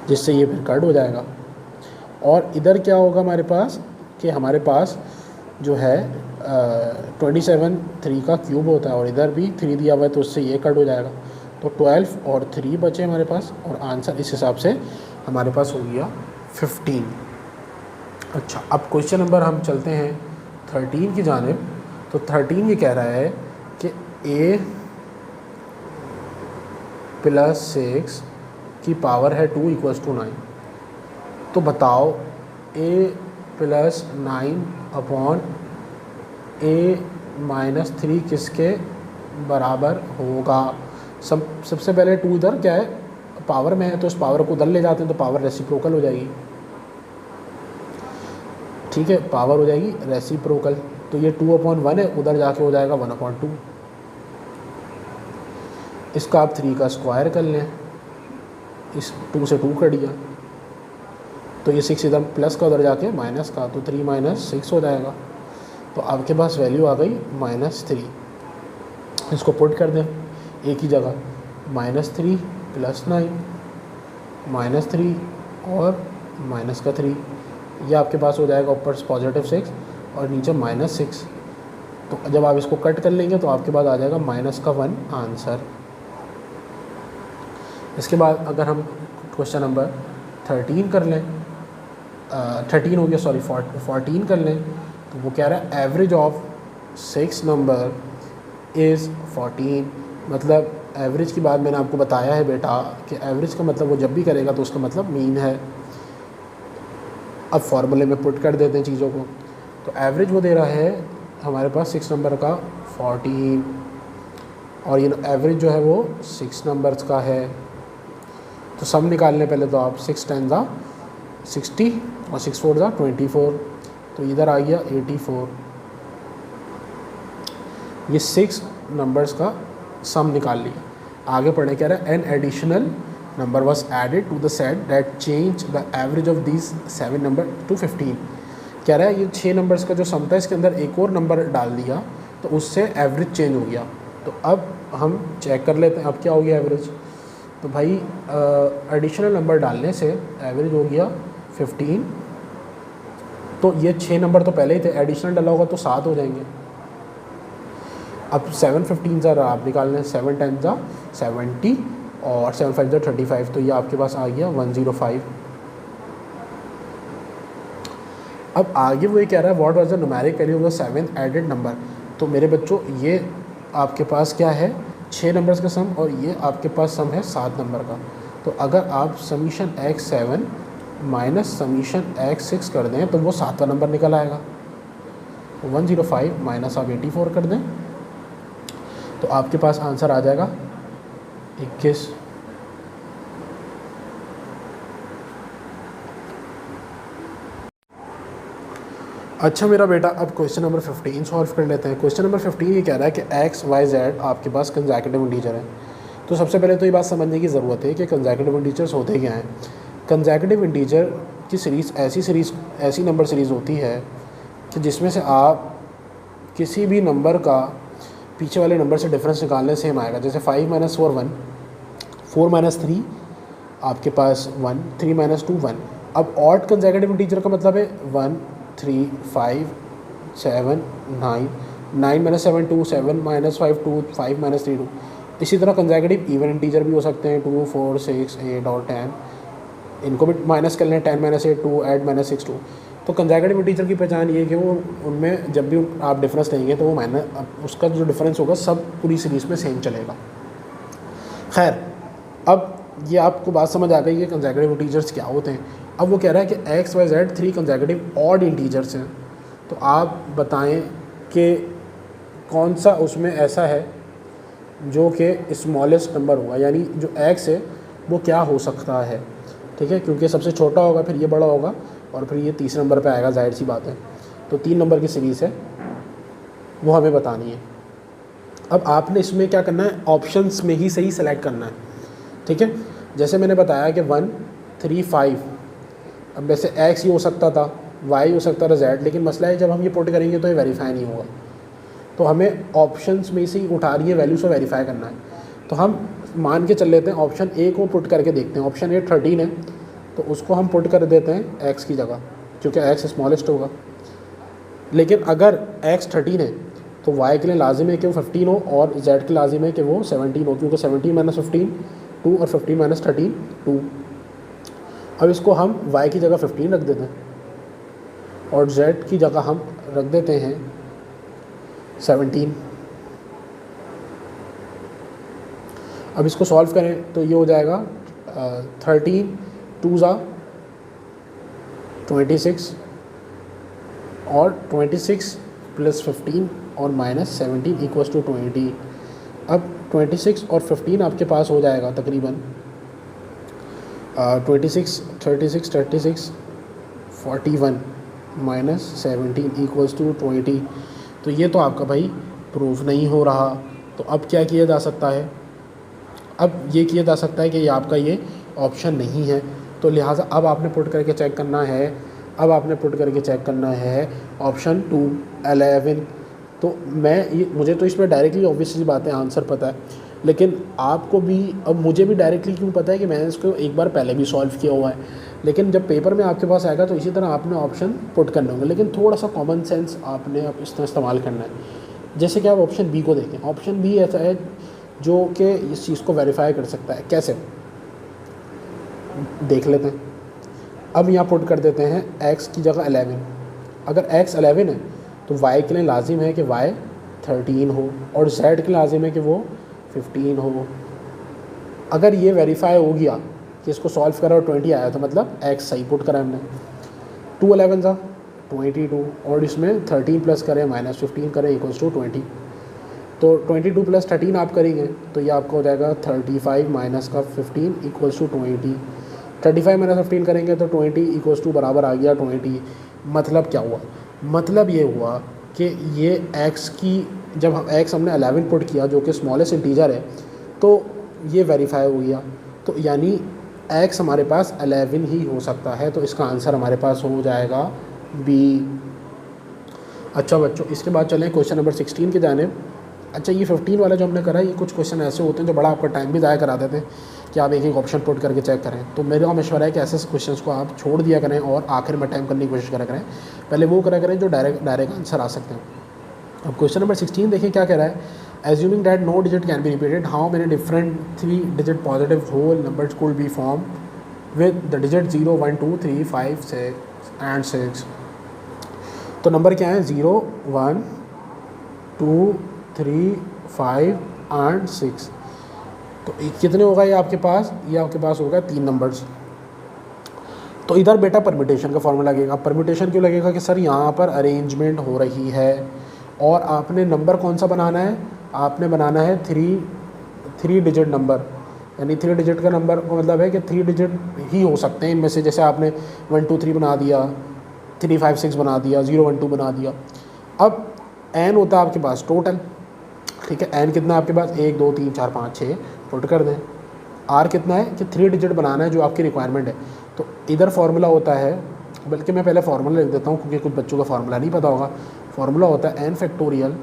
जिससे ये फिर कट हो जाएगा। और इधर क्या होगा हमारे पास कि हमारे पास जो है 27 3 का क्यूब होता है और इधर भी 3 दिया हुआ है तो उससे ये कट हो जाएगा। तो 12 और 3 बचे हमारे पास और आंसर इस हिसाब से हमारे पास हो गया 15। अच्छा, अब क्वेश्चन नंबर हम चलते हैं 13 की जानिब। तो 13 ये कह रहा है कि a + 6 की पावर है 2 = 9। तो बताओ a + 9/a - 3 किसके बराबर होगा। सबसे पहले 2 इधर क्या है, पावर में है, तो इस पावर को उधर ले जाते हैं तो पावर रेसिप्रोकल हो जाएगी। ठीक है, पावर हो जाएगी रेसिप्रोकल। तो ये 2/1 है, उधर जाके हो जाएगा 1/2। इसका आप 3 का स्क्वायर कर लें, इस 2 से 2 कट गया तो ये 6 इधर प्लस का उधर जाके माइनस का, तो 3 - 6 हो जाएगा। तो आपके पास वैल्यू आ गई -3। इसको पुट कर दें एक ही जगह, -3 + 9 -3 और -3, ये आपके पास हो जाएगा ऊपर +6 और नीचे -6। तो जब आप इसको कट कर लेंगे तो आपके पास आ जाएगा -1 आंसर। इसके बाद अगर हम क्वेश्चन नंबर 13 कर लें, 13 हो गया, सॉरी 14 कर लें, तो वो कह रहा है एवरेज ऑफ 6 नंबर इज़ 14। मतलब एवरेज की बात मैंने आपको बताया है बेटा कि एवरेज का मतलब वो जब भी करेगा तो उसका मतलब मीन है। अब फॉर्मूले में पुट कर देते हैं चीज़ों को। तो एवरेज वो दे रहा है हमारे पास 6 नंबर का 14 और ये एवरेज जो है वो 6 नंबर्स का है। तो सम निकालने पहले तो आप 6 × 10 = 60 और 6 × 4 = 24। तो इधर आ गया 84। ये 6 नंबर्स का सम निकाल लिया। आगे पढ़े कह रहा है an additional number was added to the set that change the average of these 7 number to 15। कह रहा है ये 6 नंबर्स का जो सम था इसके अंदर एक और नंबर डाल दिया तो उससे एवरेज चेंज हो गया। तो अब हम चेक कर लेते हैं अब क्या हो गया एवरेज। तो भाई एडिशनल नंबर डालने से एवरेज हो गया 15। तो ये 6 नंबर तो पहले ही थे, एडिशनल डाला होगा तो 7 हो जाएंगे। अब 7 15 ज़रा आप निकाल लें, 7 10 ज़ा 70 और 7 5 ज़ा 35। तो ये आपके पास आ गया 105। अब आगे वो ये कह रहा है what was the numeric value of the 7 added number. तो मेरे बच्चों ये आपके पास क्या है 6 नंबर्स का सम और ये आपके पास सम है 7 नंबर का। तो अगर आप summation x7 minus summation x6 कर दें तो वो 7वां नंबर निकल आएगा। 105 माइनस आप 84 कर दें तो आपके पास आंसर आ जाएगा 21। अच्छा मेरा बेटा अब क्वेश्चन नंबर 15 सॉल्व कर लेते हैं। क्वेश्चन नंबर 15 ये कह रहा है कि x y z आपके पास कंसेक्यूटिव इंटीजर है। तो सबसे पहले तो ये बात समझने की ज़रूरत है कि कंसेक्यूटिव इंटीजर्स होते क्या हैं। कंसेक्यूटिव इंटीजर की सीरीज़ ऐसी नंबर सीरीज़ होती है कि जिसमें से आप किसी भी नंबर का पीछे वाले नंबर से डिफरेंस निकालने सेम आएगा। जैसे 5 - 4 1, 4 - 3 आपके पास 1, 3 - 2 1। अब ऑड कंसेक्यूटिव इंटीजर का मतलब है 1 3 5 7 9, 9 - 7 2, 7 - 5 2, 5 - 3 2। इसी तरह कंसेक्यूटिव इवन इंटीजर भी हो सकते हैं 2 4 6 8 और 10। इनको भी माइनस कर लें 10 - 8 2, ऐड -6 2। तो कंसेक्यूटिव इंटीजर की पहचान ये है कि वो उनमें जब भी आप डिफरेंस लेंगे तो वो उसका जो डिफरेंस होगा सब पूरी सीरीज़ में सेम चलेगा। खैर अब ये आपको बात समझ आ गई कि कंसेक्यूटिव इंटीजर्स क्या होते हैं। अब वो कह रहा है कि x y z 3 consecutive odd integers हैं। तो आप बताएं कि कौन सा उसमें ऐसा है जो कि स्मॉलेस्ट नंबर होगा, यानी जो x है वो क्या हो सकता है। ठीक है, क्योंकि सबसे छोटा होगा फिर ये बड़ा होगा और फिर ये 30 नंबर पे आएगा, जाहिर सी बात है। तो 3 नंबर की सीरीज़ है वो हमें बतानी है। अब आपने इसमें क्या करना है, ऑप्शंस में ही सही सेलेक्ट करना है। ठीक है, जैसे मैंने बताया कि 1 3 5, अब वैसे x ही हो सकता था, y हो सकता था, z, लेकिन मसला है जब हम ये पुट करेंगे तो ये वेरीफाई नहीं होगा। तो हमें ऑप्शंस में से ही उठा रही है वैल्यूज़ को वेरीफाई करना है। तो हम मान के चल लेते हैं ऑप्शन ए को पुट करके देखते हैं। ऑप्शन ए 13 है तो उसको हम पुट कर देते हैं x की जगह, क्योंकि x स्मॉलेस्ट होगा। लेकिन अगर x 13 है तो y के लिए लाजिम है कि वो 15 हो और z के लिए लाजिम है कि वो 17 हो, क्योंकि 17 माइनस 15 2 और 15 माइनस 13 2। अब इसको हम y की जगह 15 रख देते हैं और z की जगह हम रख देते हैं 17। अब इसको सॉल्व करें तो ये हो जाएगा 13 2 ज़ा 26 और 26 प्लस 15 और माइनस 17 इक्वल्स टू 20। अब 26 और 15 आपके पास हो जाएगा तकरीबन 26 36 36 41 माइनस 17 इक्वल्स टू 20। तो ये तो आपका भाई प्रूफ नहीं हो रहा। तो अब क्या किया जा सकता है, अब ये किया जा सकता है कि ये आपका ये ऑप्शन नहीं है, तो लिहाजा अब आपने पुट करके चेक करना है, अब आपने पुट करके चेक करना है ऑप्शन 2 11। तो मुझे तो इसमें डायरेक्टली ऑब्वियसली बात है आंसर पता है, लेकिन आपको भी, अब मुझे भी डायरेक्टली क्यों पता है कि मैंने इसको एक बार पहले भी सॉल्व किया हुआ है, लेकिन जब पेपर में आपके पास आएगा तो इसी तरह आपने ऑप्शन पुट करने होंगे, लेकिन थोड़ा सा कॉमन सेंस आपने अब इसमें इस्तेमाल करना है। जैसे कि आप ऑप्शन बी को देखें, ऑप्शन बी ऐसा है जो कि इस चीज़ को वेरीफाई कर सकता है। कैसे देख लेते हैं। अब यहाँ पुट कर देते हैं x की जगह 11। अगर x 11 है तो y के लिए लाजिम है कि y 13 हो और z के लिए लाजिम है कि वो 15 हो। अगर ये वेरीफाई हो गया कि इसको सॉल्व करा और 20 आया तो मतलब x सही पुट करा हमने। 2 11 था 22 और इसमें 13 प्लस करें माइनस 15 करें इक्वल्स टू 20। तो 22 प्लस 13 आप करेंगे तो ये आपका हो जाएगा 35 माइनस का 15 इक्वल्स टू 20। 35 माइनस 15 करेंगे तो 20 इक्वल्स टू बराबर आ गया 20। मतलब क्या हुआ, मतलब ये हुआ कि ये x की, जब हम x हमने 11 पुट किया जो कि स्मॉलेस्ट इंटीजर है, तो ये वेरीफाई हो गया। तो यानी x हमारे पास 11 ही हो सकता है, तो इसका आंसर हमारे पास हो जाएगा B। अच्छा बच्चों, इसके बाद चलें क्वेश्चन नंबर 16 की जानिब। अच्छा, ये 15 वाला जो हमने करा, ये कुछ क्वेश्चन ऐसे होते हैं जो बड़ा आपका टाइम भी ज़ाया करा देते हैं कि आप एक एक ऑप्शन पुट करके चेक करें। तो मेरा मशवरा है कि ऐसे क्वेश्चंस को आप छोड़ दिया करें और आखिर में टाइम करने की कोशिश करा करें। पहले वो करा करें जो डायरेक्ट आंसर आ सकते हैं। अब क्वेश्चन नंबर 16 देखिए क्या कह रहा है। Assuming that no digit can be repeated, how many different 3 digit positive whole numbers could be form with the digit 0 1 2 3 5 6 and 6। तो नंबर क्या है, 0 1 2 3 5 एंड 6। तो कितने होगा ये आपके पास, ये आपके पास होगा 3 नंबर्स। तो इधर बेटा परम्यूटेशन का फॉर्मूला लगेगा। परम्यूटेशन क्यों लगेगा कि सर यहाँ पर अरेंजमेंट हो रही है और आपने नंबर कौन सा बनाना है, आपने बनाना है 3 डिजिट नंबर, यानी 3 डिजिट का नंबर का मतलब है कि 3 डिजिट ही हो सकते हैं इनमें से। जैसे आपने 1 2 3 बना दिया, 3 5 6 बना दिया, 0 1 2 बना दिया। अब n होता है आपके पास टोटल, ठीक है। n कितना है आपके पास, 1 2 3 4 5 6 पुट कर दें। r कितना है कि 3 डिजिट बनाना है जो आपकी रिक्वायरमेंट है। तो इधर फार्मूला होता है, बल्कि मैं पहले फार्मूला लिख देता हूँ क्योंकि कुछ बच्चों का फार्मूला नहीं पता होगा। फार्मूला होता है n factorial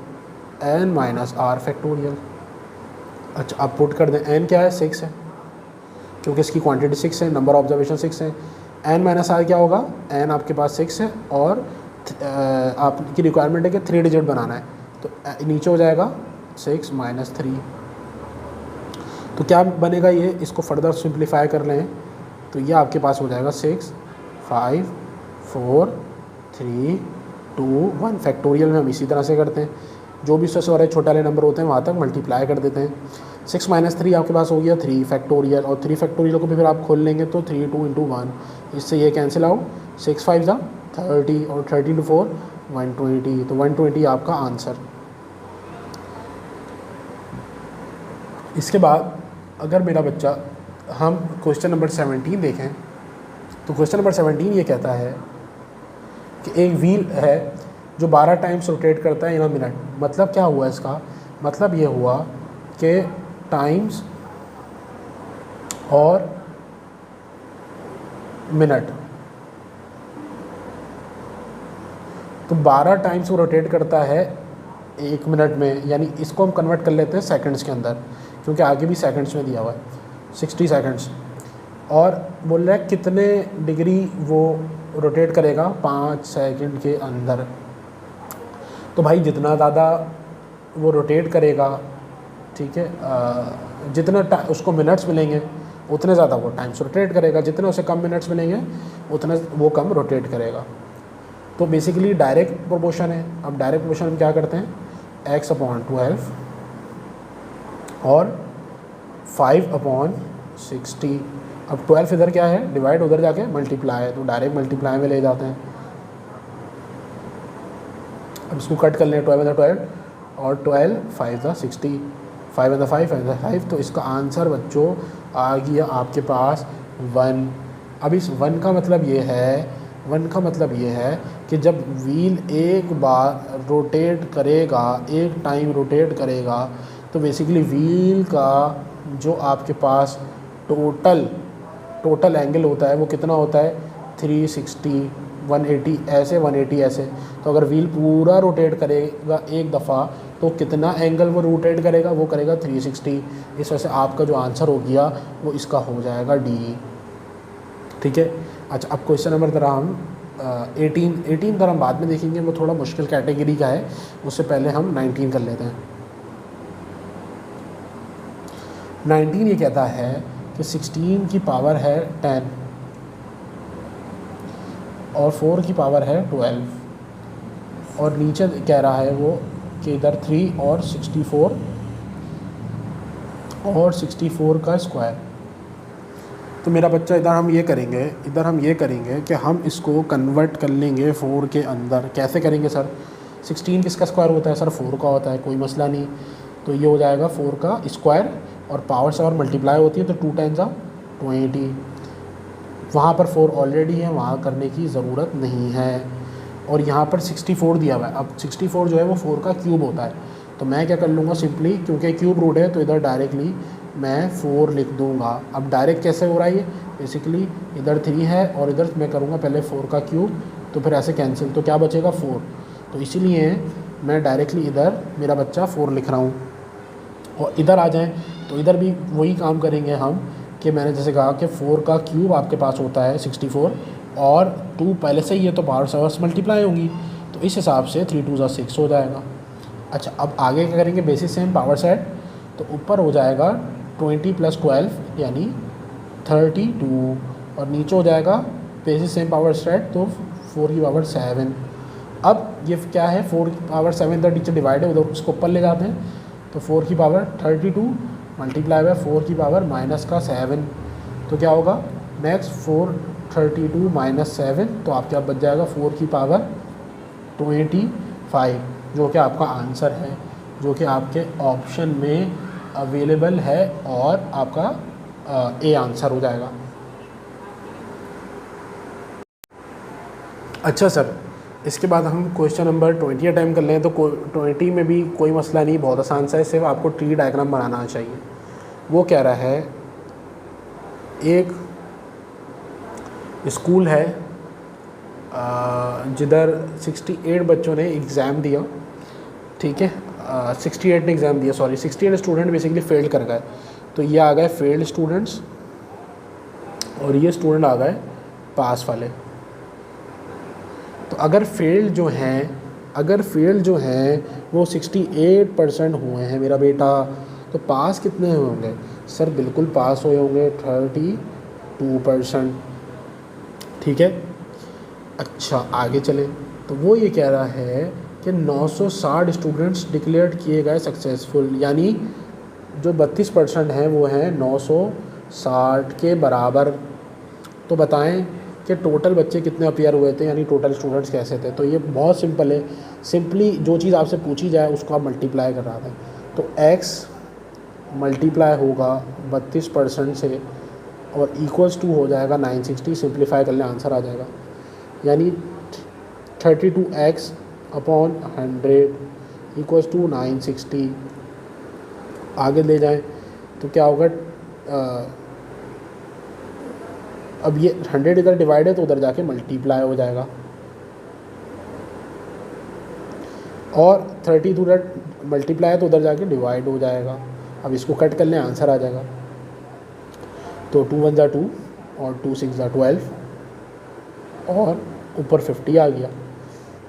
n minus r factorial. अच्छा, आप पुट कर दें। n क्या है, 6 है क्योंकि इसकी क्वांटिटी 6 है, नंबर ऑब्जर्वेशन 6 है। n माइनस r क्या होगा, n आपके पास 6 है और आपकी रिक्वायरमेंट है कि 3 डिजिट बनाना है, तो नीचे हो जाएगा 6 माइनस 3। तो क्या बनेगा ये, इसको फर्दर सिंप्लीफाई कर लें तो ये आपके पास हो जाएगा 6 5 4 3 2 1 फैक्टोरियल में हम इसी तरह से करते हैं, जो भी सबसे बड़े छोटे वाले नंबर होते हैं वहाँ तक मल्टीप्लाई कर देते हैं। 6 माइनस 3 आपके पास हो गया 3 फैक्टोरियल, और 3 फैक्टोरियल को भी फिर आप खोल लेंगे तो 3 2 इंटू 1, इससे ये कैंसिल आउट, 6 5 ज़ा 30 और 30 to 4 120, तो 120 आपका आंसर। इसके बाद अगर मेरा बच्चा, हम क्वेश्चन नंबर 17 देखें तो क्वेश्चन नंबर 17 ये कहता है कि एक व्हील है जो 12 टाइम्स रोटेट करता है इन अ मिनट। मतलब क्या हुआ इसका, मतलब ये हुआ कि टाइम्स और मिनट, तो 12 टाइम्स वो रोटेट करता है 1 मिनट में, यानी इसको हम कन्वर्ट कर लेते हैं सेकंड्स के अंदर क्योंकि आगे भी सेकंड्स में दिया हुआ है 60 सेकंड्स। और बोल रहा है कितने डिग्री वो रोटेट करेगा 5 सेकंड के अंदर। तो भाई जितना ज़्यादा वो रोटेट करेगा, ठीक है, जितना उसको मिनट्स मिलेंगे उतने ज़्यादा वो टाइम्स रोटेट करेगा, जितने उसे कम मिनट्स मिलेंगे उतने वो कम रोटेट करेगा। तो बेसिकली डायरेक्ट प्रोपोर्शन है। अब डायरेक्ट प्रोपोर्शन में क्या करते हैं, x/12 और 5/60। अब 12 इधर क्या है, डिवाइड, उधर जाके मल्टीप्लाई है, तो डायरेक्ट मल्टीप्लाई में ले जाते हैं। अब इसको कट कर लें, 12/12 और 12 5 60, 5/5 5/5, तो इसका आंसर बच्चों आ गया आपके पास 1। अब इस 1 का मतलब ये है, 1 का मतलब ये है कि जब व्हील एक बार रोटेट करेगा, एक टाइम रोटेट करेगा, तो बेसिकली व्हील का जो आपके पास टोटल एंगल होता है वो कितना होता है, 360, 180 ऐसे, 180 ऐसे। तो अगर व्हील पूरा रोटेट करेगा एक दफ़ा तो कितना एंगल वो रोटेट करेगा, वो करेगा 360। इस वजह से आपका जो आंसर हो गया वो इसका हो जाएगा डी। ठीक है। अच्छा, अब क्वेश्चन नंबर ज़रा हम 18 ज़रा हम बाद में देखेंगे, वो थोड़ा मुश्किल कैटेगरी का है, उससे पहले हम 19 कर लेते हैं। 19 ये कहता है कि 16 की पावर है 10 और 4 की पावर है 12, और नीचे कह रहा है वो कि इधर 3 और 64 का स्क्वायर। तो मेरा बच्चा इधर हम ये करेंगे कि हम इसको कन्वर्ट कर लेंगे 4 के अंदर। कैसे करेंगे सर, 16 किसका स्क्वायर होता है सर, 4 का होता है, कोई मसला नहीं। तो ये हो जाएगा 4 का स्क्वायर, और पावर से और मल्टीप्लाई होती है तो 2 × 20। वहाँ पर 4 ऑलरेडी है, वहाँ करने की ज़रूरत नहीं है। और यहाँ पर 64 दिया हुआ है। अब 64 जो है वो 4 का क्यूब होता है, तो मैं क्या कर लूँगा सिंपली, क्योंकि क्यूब रूट है तो इधर डायरेक्टली मैं 4 लिख दूँगा। अब डायरेक्ट कैसे हो रहा है ये, बेसिकली इधर 3 है और इधर मैं करूँगा पहले 4 का क्यूब, तो फिर ऐसे कैंसिल, तो क्या बचेगा 4। तो इसीलिए मैं डायरेक्टली इधर मेरा बच्चा 4 लिख रहा हूँ। और इधर आ जाएँ तो इधर भी वही काम करेंगे हम, कि मैंने जैसे कहा कि 4 का क्यूब आपके पास होता है 64, और 2 पहले से ही है तो पावर से मल्टीप्लाई होंगी, तो इस हिसाब से 3 × 2 = 6 हो जाएगा। अच्छा, अब आगे क्या करेंगे, बेसिस सेम पावर सेट, तो ऊपर हो जाएगा 20 + 12 यानी 32, और नीचे हो जाएगा बेसिस सेम पावर सेट तो 4 की पावर 7। अब ये क्या है, 4 की पावर 7 इधर नीचे डिवाइड है, उधर उसको ऊपर ले जाते हैं, तो 4 की पावर 32 मल्टीप्लाई बाय 4 की पावर -7, तो क्या होगा नेक्स्ट 432 - 7, तो आपके आप बच जाएगा 4 की पावर 25, जो कि आपका आंसर है, जो कि आपके ऑप्शन में अवेलेबल है, और आपका ए आंसर हो जाएगा। अच्छा सर, इसके बाद हम क्वेश्चन नंबर 20 अटैम्प्ट कर लें। तो 20 में भी कोई मसला नहीं, बहुत आसान सा है, सिर्फ आपको ट्री डायग्राम बनाना चाहिए। वो कह रहा है एक स्कूल है जिधर 68 बच्चों ने एग्ज़ाम दिया, ठीक है, 68 ने एग्ज़ाम दिया, सॉरी 68 स्टूडेंट बेसिकली फेल कर गए। तो ये आ गए फेल्ड स्टूडेंट्स, और ये स्टूडेंट आ गए पास वाले। तो अगर फेल्ड जो हैं वो 68% हुए हैं मेरा बेटा, तो पास कितने हुए होंगे सर, बिल्कुल पास हुए होंगे 32%, ठीक है। अच्छा, आगे चलें, तो वो ये कह रहा है कि 960 स्टूडेंट्स डिक्लेयर किए गए सक्सेसफुल, यानी जो 32% हैं वो हैं 960 के बराबर। तो बताएं कि टोटल बच्चे कितने अपीयर हुए थे, यानी टोटल स्टूडेंट्स कैसे थे। तो ये बहुत सिंपल है, सिंपली जो चीज़ आपसे पूछी जाए उसको आप मल्टीप्लाई कर रहा था, तो x मल्टीप्लाई होगा 32% से और इक्वल्स टू हो जाएगा 960, सिंप्लीफाई कर लें आंसर आ जाएगा, यानी 32x अपॉन 100 इक्वल्स टू 960। आगे ले जाएं तो क्या होगा, अब ये 100 इधर डिवाइड है तो उधर जाके मल्टीप्लाई हो जाएगा, और 32 उधर मल्टीप्लाई है तो उधर जाके डिवाइड हो जाएगा। अब इसको कट कर लें आंसर आ जाएगा, तो 2 × 1 = 2 और 2 × 6 = 12, और ऊपर 50 आ गया।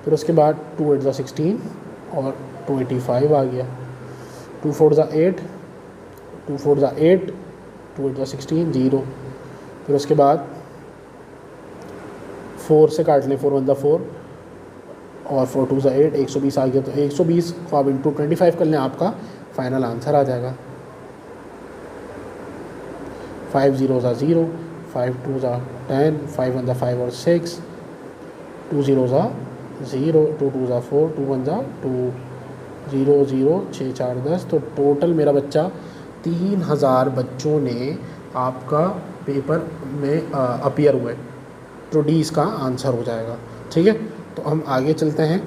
फिर उसके बाद 2 × 8 = 16 और 25 आ गया। 2 4 ज़ा 8, 2 4 ज़ा 8, 2 8 ज़ा 16, 0। फिर उसके बाद 4 से काट लें, 4 1 ज़ा 4 और 4 2 ज़ा 8, 120 आ गया। तो 120 को आप इंटू 25 कर लें, आपका फाइनल आंसर आ जाएगा। 5 0 ज़ा 0, 5 2 ज़ा 10, 5 1 ज़ा 5 और 6, 2 0 ज़ा 0, 2 2 ज़ा 4, 2 1 ज़ा 2, 0 0, 6 4 10। तो टोटल मेरा बच्चा 3000 बच्चों ने आपका पेपर में अपीयर हुए। तो डी इसका आंसर हो जाएगा। ठीक है, तो हम आगे चलते हैं।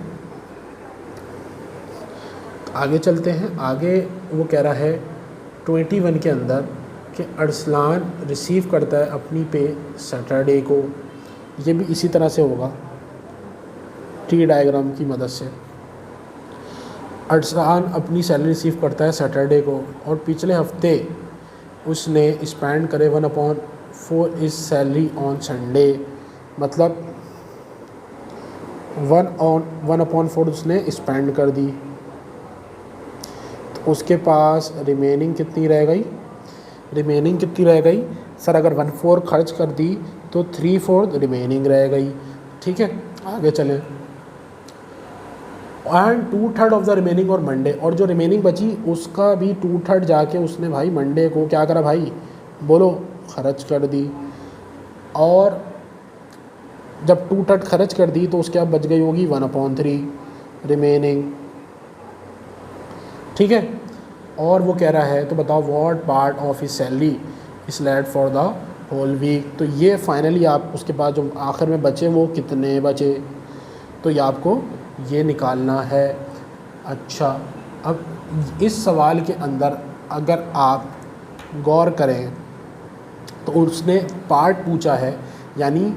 आगे वो कह रहा है 21 के अंदर कि अरसलान रिसीव करता है अपनी पे सैटरडे को। ये भी इसी तरह से होगा, टी डायग्राम की मदद से। अरसलान अपनी सैलरी रिसीव करता है सैटरडे को और पिछले हफ्ते उसने स्पेंड करे 1/4 इस सैलरी ऑन संडे। मतलब 1/4 उसने स्पेंड कर दी, तो उसके पास रिमेनिंग कितनी रह गई? सर अगर 1/4 खर्च कर दी तो 3/4 रिमेनिंग रह गई। ठीक है, आगे चलें। एंड 2/3 ऑफ द रिमेनिंग और मंडे, और जो रिमेनिंग बची उसका भी 2/3 जाके उसने भाई मंडे को क्या करा भाई, बोलो, खर्च कर दी। और जब 2/3 खर्च कर दी तो उसके अब बच गई होगी 1/3 रिमेनिंग। ठीक है, और वो कह रहा है तो बताओ what part of his salary is left for the whole week. तो ये फाइनली आप उसके पास जो आखिर में बचे वो कितने बचे, तो ये आपको ये निकालना है। अच्छा, अब इस सवाल के अंदर अगर आप गौर करें तो उसने पार्ट पूछा है, यानी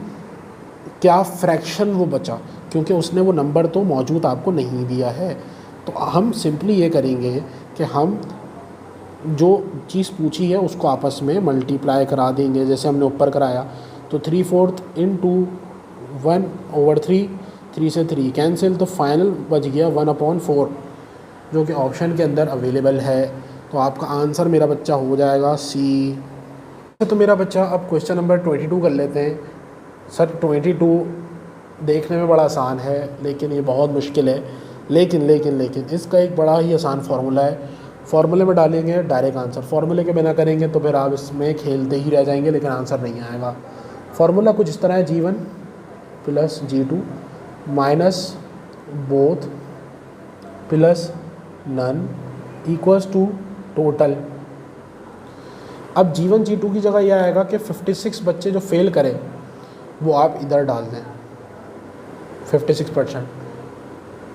क्या फ्रैक्शन वो बचा, क्योंकि उसने वो नंबर तो मौजूद आपको नहीं दिया है। तो हम सिंपली ये करेंगे कि हम जो चीज़ पूछी है उसको आपस में मल्टीप्लाई करा देंगे, जैसे हमने ऊपर कराया। तो 3/4 इंटू 1/3, 3 से 3 कैंसिल, तो फाइनल बच गया 1/4 जो कि ऑप्शन के अंदर अवेलेबल है। तो आपका आंसर मेरा बच्चा हो जाएगा सी। तो मेरा बच्चा अब क्वेश्चन नंबर 22 कर लेते हैं। सर 22 देखने में बड़ा आसान है लेकिन ये बहुत मुश्किल है। लेकिन इसका एक बड़ा ही आसान फार्मूला है। फार्मूले में डालेंगे डायरेक्ट आंसर, फार्मूले के बिना करेंगे तो फिर आप इसमें खेलते ही रह जाएंगे लेकिन आंसर नहीं आएगा। फार्मूला कुछ इस तरह है, G1 plus G2 minus both plus none equals to total. अब G1 G2 की जगह यह आएगा कि 56 बच्चे जो फेल करें वो आप इधर डाल दें 56%,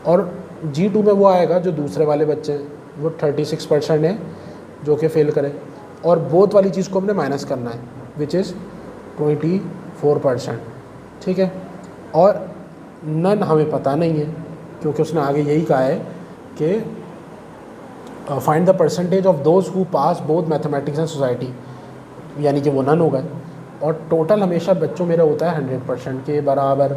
और G2 में वो आएगा जो दूसरे वाले बच्चे वो 36% है जो कि फेल करें, और बोथ वाली चीज़ को हमने माइनस करना है विच इज़ 24%। ठीक है, और नन हमें पता नहीं है क्योंकि उसने आगे यही कहा है कि find the percentage of those who pass both mathematics and society, यानी कि वो नन हो गए। और टोटल हमेशा बच्चों मेरा होता है 100% के बराबर।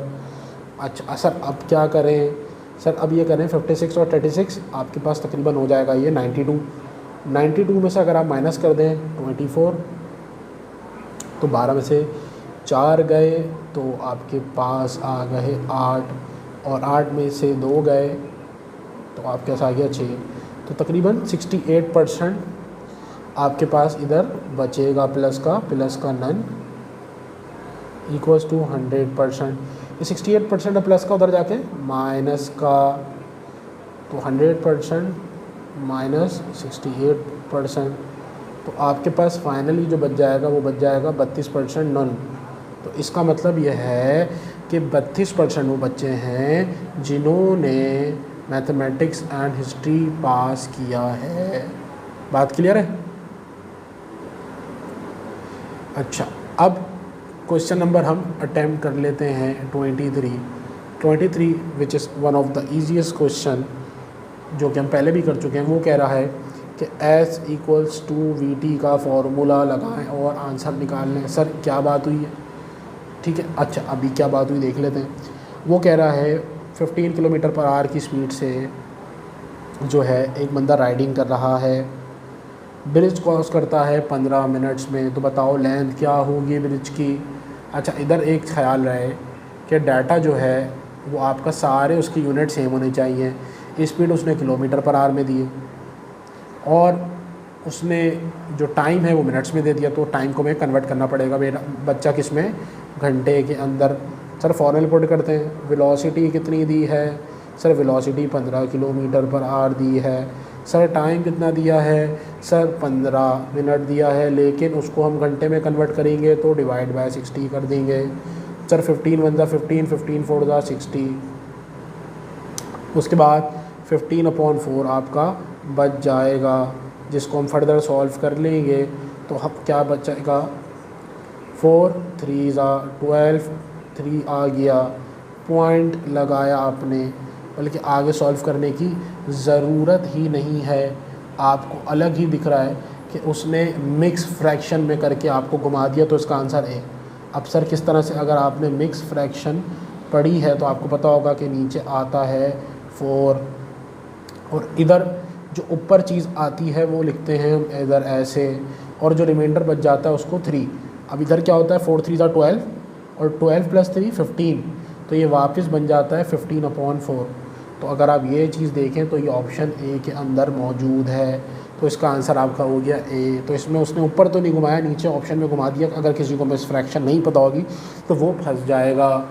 अच्छा सर अब क्या करें? सर अब ये करें 56 और 36, आपके पास तकरीबन हो जाएगा ये 92 में से अगर आप माइनस कर दें 24, तो 12 में से 4 गए तो आपके पास आ गए 8, और 8 में से 2 गए तो आपके पास आ गया 6। तो तकरीबन 68% आपके पास इधर बचेगा प्लस का नन इक्वल्स टू 100%। ये 68% है प्लस का, उधर जाके माइनस का, तो 100% माइनस 68%, तो आपके पास फाइनली जो बच जाएगा वो बच जाएगा 32% नन। तो इसका मतलब यह है कि 32% वो बच्चे हैं जिन्होंने मैथमेटिक्स एंड हिस्ट्री पास किया है। बात क्लियर है? अच्छा, अब क्वेश्चन नंबर हम अटैम्प्ट कर लेते हैं 23 which is one of the easiest question जो कि हम पहले भी कर चुके हैं। वो कह रहा है कि S = VT का फॉर्मूला लगाएं और आंसर निकाल लें। सर क्या बात हुई है? ठीक है, अच्छा अभी क्या बात हुई देख लेते हैं। वो कह रहा है 15 किलोमीटर पर आवर की स्पीड से जो है एक बंदा राइडिंग कर रहा है, ब्रिज क्रॉस करता है 15 मिनट्स में, तो बताओ लेंथ क्या होगी ब्रिज की। अच्छा, इधर एक ख्याल रहे कि डाटा जो है वो आपका सारे उसकी यूनिट सेम होने चाहिए। स्पीड उसने किलोमीटर पर आवर में दी और उसने जो टाइम है वो मिनट्स में दे दिया, तो टाइम को मैं कन्वर्ट करना पड़ेगा मेरा बच्चा किस में, घंटे के अंदर। सर फॉर्मूला पुट करते हैं, वेलोसिटी कितनी दी है, sir velocity 15 kilometre per hour दी है। सर टाइम कितना दिया है, सर 15 मिनट दिया है, लेकिन उसको हम घंटे में कन्वर्ट करेंगे तो डिवाइड बाय 60 कर देंगे। सर 15 1 15, 15 4 60, उसके बाद 15/4 आपका बच जाएगा, जिसको हम फर्दर सॉल्व कर लेंगे तो हम क्या बचेगा, 4 3 12, 3 आ गया, पॉइंट लगाया आपने, बल्कि आगे सॉल्व करने की ज़रूरत ही नहीं है। आपको अलग ही दिख रहा है कि उसने मिक्स फ्रैक्शन में करके आपको घुमा दिया, तो इसका आंसर ए। अब सर किस तरह से, अगर आपने मिक्स फ्रैक्शन पढ़ी है तो आपको पता होगा कि नीचे आता है 4 और इधर जो ऊपर चीज़ आती है वो लिखते हैं हम इधर ऐसे, और जो रिमाइंडर बच जाता है उसको 3। अब इधर क्या होता है, 4 3 12 और 12 + 3 15, तो ये वापस बन जाता है 15/4। तो अगर आप ये चीज़ देखें तो ये ऑप्शन ए के अंदर मौजूद है, तो इसका आंसर आपका हो गया ए। तो इसमें उसने ऊपर तो नहीं घुमाया, नीचे ऑप्शन में घुमा दिया। अगर किसी को मिस फ्रैक्शन नहीं पता होगी तो वो फंस जाएगा।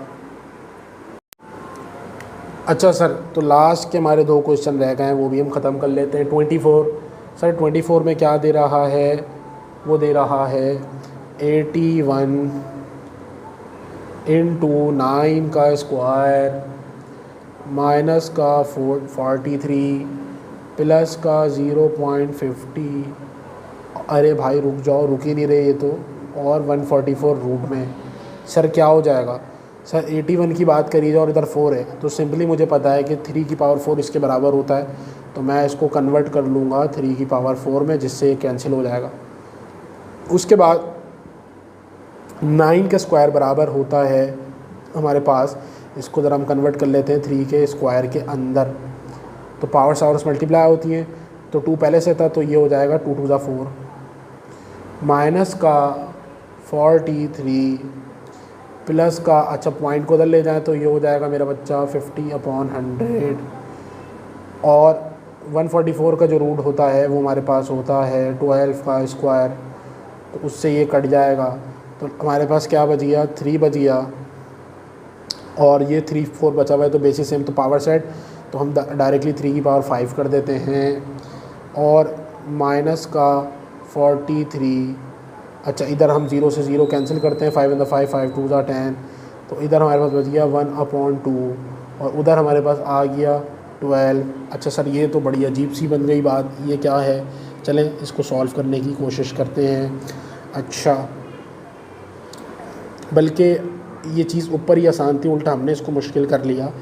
अच्छा सर, तो लास्ट के हमारे 2 क्वेश्चन रह गए हैं, वो भी हम ख़त्म कर लेते हैं। 24, सर 24 में क्या दे रहा है, वो दे रहा है 81 × 9 का स्क्वायर माइनस का 43 प्लस का 0.50। अरे भाई रुक जाओ, रुक ही नहीं रहे ये तो, और 144 रूट में। सर क्या हो जाएगा, सर 81 की बात करी जाए और इधर 4 है, तो सिंपली मुझे पता है कि 3 की पावर 4 इसके बराबर होता है, तो मैं इसको कन्वर्ट कर लूँगा 3 की पावर 4 में, जिससे ये कैंसिल हो जाएगा। उसके बाद 9 का स्क्वायर बराबर होता है हमारे पास, इसको ज़रा हम कन्वर्ट कर लेते हैं 3 के स्क्वायर के अंदर, तो पावर्स आवर्स मल्टीप्लाई होती हैं, तो 2 पहले से था, तो ये हो जाएगा 2 2 4 माइनस का 43 प्लस का, अच्छा पॉइंट को उधर ले जाएं तो ये हो जाएगा मेरा बच्चा 50/100, और 144 का जो रूट होता है वो हमारे पास होता है 12 का स्क्वायर, तो उससे ये कट जाएगा, तो हमारे पास क्या बच गया, 3 बच गया, और ये 3 4 बचा हुआ है, तो बेसिस सेम, तो पावर सेट, तो हम डायरेक्टली 3 की पावर 5 कर देते हैं, और माइनस का 43। अच्छा, इधर हम 0 से 0 कैंसिल करते हैं, 5 × 5 5 2 10, तो इधर हमारे पास बच गया 1/2, और उधर हमारे पास आ गया 12। अच्छा सर, ये तो बड़ी अजीब सी बन गई बात, ये क्या है, चलें इसको सॉल्व करने की कोशिश करते हैं। अच्छा, बल्कि ये चीज़ ऊपर ही आसान थी, उल्टा हमने इसको मुश्किल कर लिया।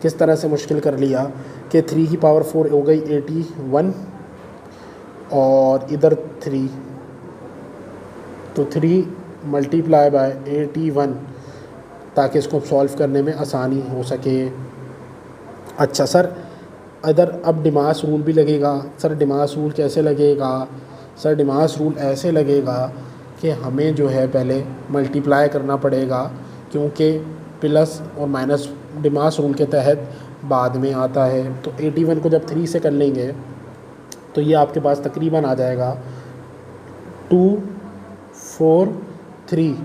किस तरह से मुश्किल कर लिया कि 3 की पावर 4 हो गई 81, और इधर 3, तो 3 × 81, ताकि इसको सॉल्व करने में आसानी हो सके। अच्छा सर, इधर अब डिमास रूल भी लगेगा। सर डिमास रूल कैसे लगेगा, सर डिमास रूल ऐसे लगेगा कि हमें जो है पहले मल्टीप्लाई करना पड़ेगा, क्योंकि प्लस और माइनस डिमास रूल के तहत बाद में आता है। तो 81 को जब 3 से कर लेंगे तो ये आपके पास तकरीबन आ जाएगा 243।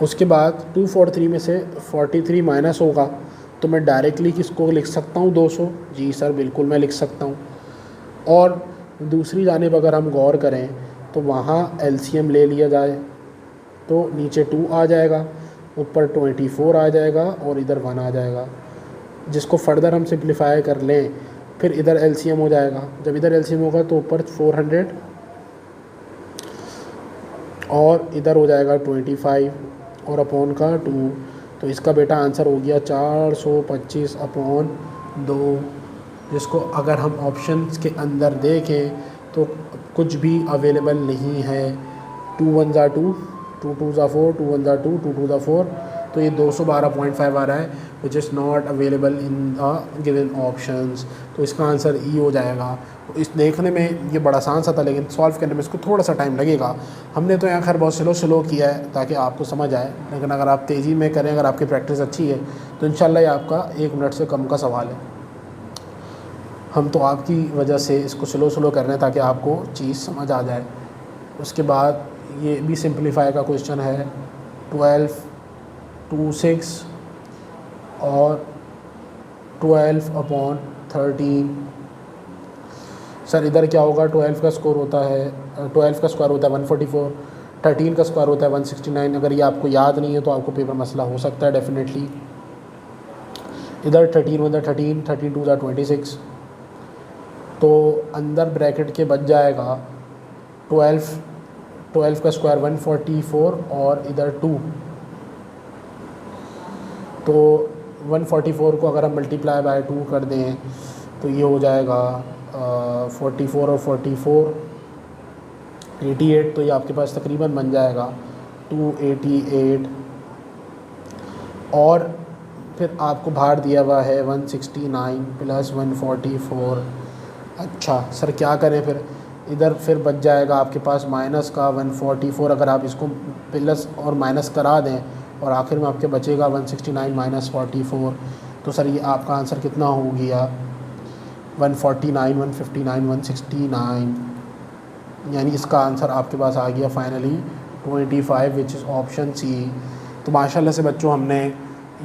उसके बाद 243 में से 43 माइनस होगा, तो मैं डायरेक्टली किसको लिख सकता हूँ, 200। जी सर बिल्कुल मैं लिख सकता हूँ। और दूसरी जानिब अगर हम गौर करें तो वहाँ एलसीएम ले लिया जाए तो नीचे 2 आ जाएगा, ऊपर 24 आ जाएगा, और इधर 1 आ जाएगा। जिसको फर्दर हम सिंप्लीफाई कर लें, फिर इधर एलसीएम हो जाएगा। जब इधर एलसीएम होगा तो ऊपर 400 और इधर हो जाएगा 25 और अपॉन का 2, तो इसका बेटा आंसर हो गया 425/2, जिसको अगर हम ऑप्शंस के अंदर देखें तो कुछ भी अवेलेबल नहीं है। 2 1 2, 2 2 4, 2 1 2, 2 2 4, तो ये 212.5 आ रहा है, which is not available in the given options. तो इसका आंसर ई हो जाएगा। तो इस देखने में ये बड़ा आसान सा था, लेकिन सॉल्व करने में इसको थोड़ा सा टाइम लगेगा। हमने तो यहाँ खैर बहुत स्लो किया है ताकि आपको समझ आए, लेकिन अगर आप तेज़ी में करें, अगर आपकी प्रैक्टिस अच्छी है तो इंशाल्लाह ये आपका 1 मिनट से कम का सवाल है। हम तो आपकी वजह से इसको स्लो कर रहे हैं ताकि आपको चीज़ समझ आ जाए। उसके बाद ये भी सिंप्लीफाई का क्वेश्चन है, 12 2 6 और 12/13। सर इधर क्या होगा, 12 का स्कोर होता है 12 का स्क्वायर होता है 144, 13 का स्क्वायर होता है 169। अगर ये आपको याद नहीं है तो आपको पेपर मसला हो सकता है डेफिनेटली। इधर 13 1 13, 13 2 26, तो अंदर ब्रैकेट के बच जाएगा 12 का स्क्वायर 144 और इधर 2, तो 144 को अगर हम मल्टीप्लाई बाय 2 कर दें तो ये हो जाएगा 44 और 44 88, तो ये आपके पास तकरीबन बन जाएगा 288। और फिर आपको बाहर दिया हुआ है 169 प्लस 144। अच्छा सर क्या करें फिर, इधर फिर बच जाएगा आपके पास माइनस का 144। अगर आप इसको प्लस और माइनस करा दें और आखिर में आपके बचेगा 169 माइनस 44, तो सर ये आपका आंसर कितना हो गया 149 159 169, यानी इसका आंसर आपके पास आ गया finally 25, which is option C. तो माशाल्लाह से बच्चों हमने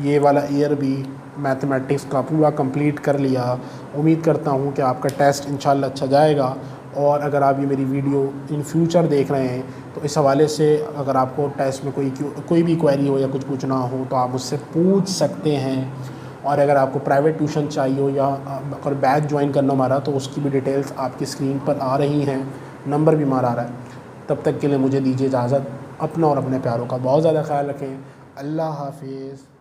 ये वाला ईयर भी मैथमेटिक्स का पूरा कंप्लीट कर लिया। उम्मीद करता हूँ कि आपका टेस्ट इंशाल्लाह अच्छा जाएगा। और अगर आप ये मेरी वीडियो इन फ्यूचर देख रहे हैं तो इस हवाले से अगर आपको टेस्ट में कोई भी क्वेरी हो या कुछ पूछना हो तो आप मुझसे पूछ सकते हैं। और अगर आपको प्राइवेट ट्यूशन चाहिए हो या अगर बैच ज्वाइन करना हमारा, तो उसकी भी डिटेल्स आपकी स्क्रीन पर आ रही हैं, नंबर भी मारा आ रहा है। तब तक के लिए मुझे दीजिए इजाज़त। अपना और अपने प्यारों का बहुत ज़्यादा ख्याल रखें। अल्लाह हाफिज़।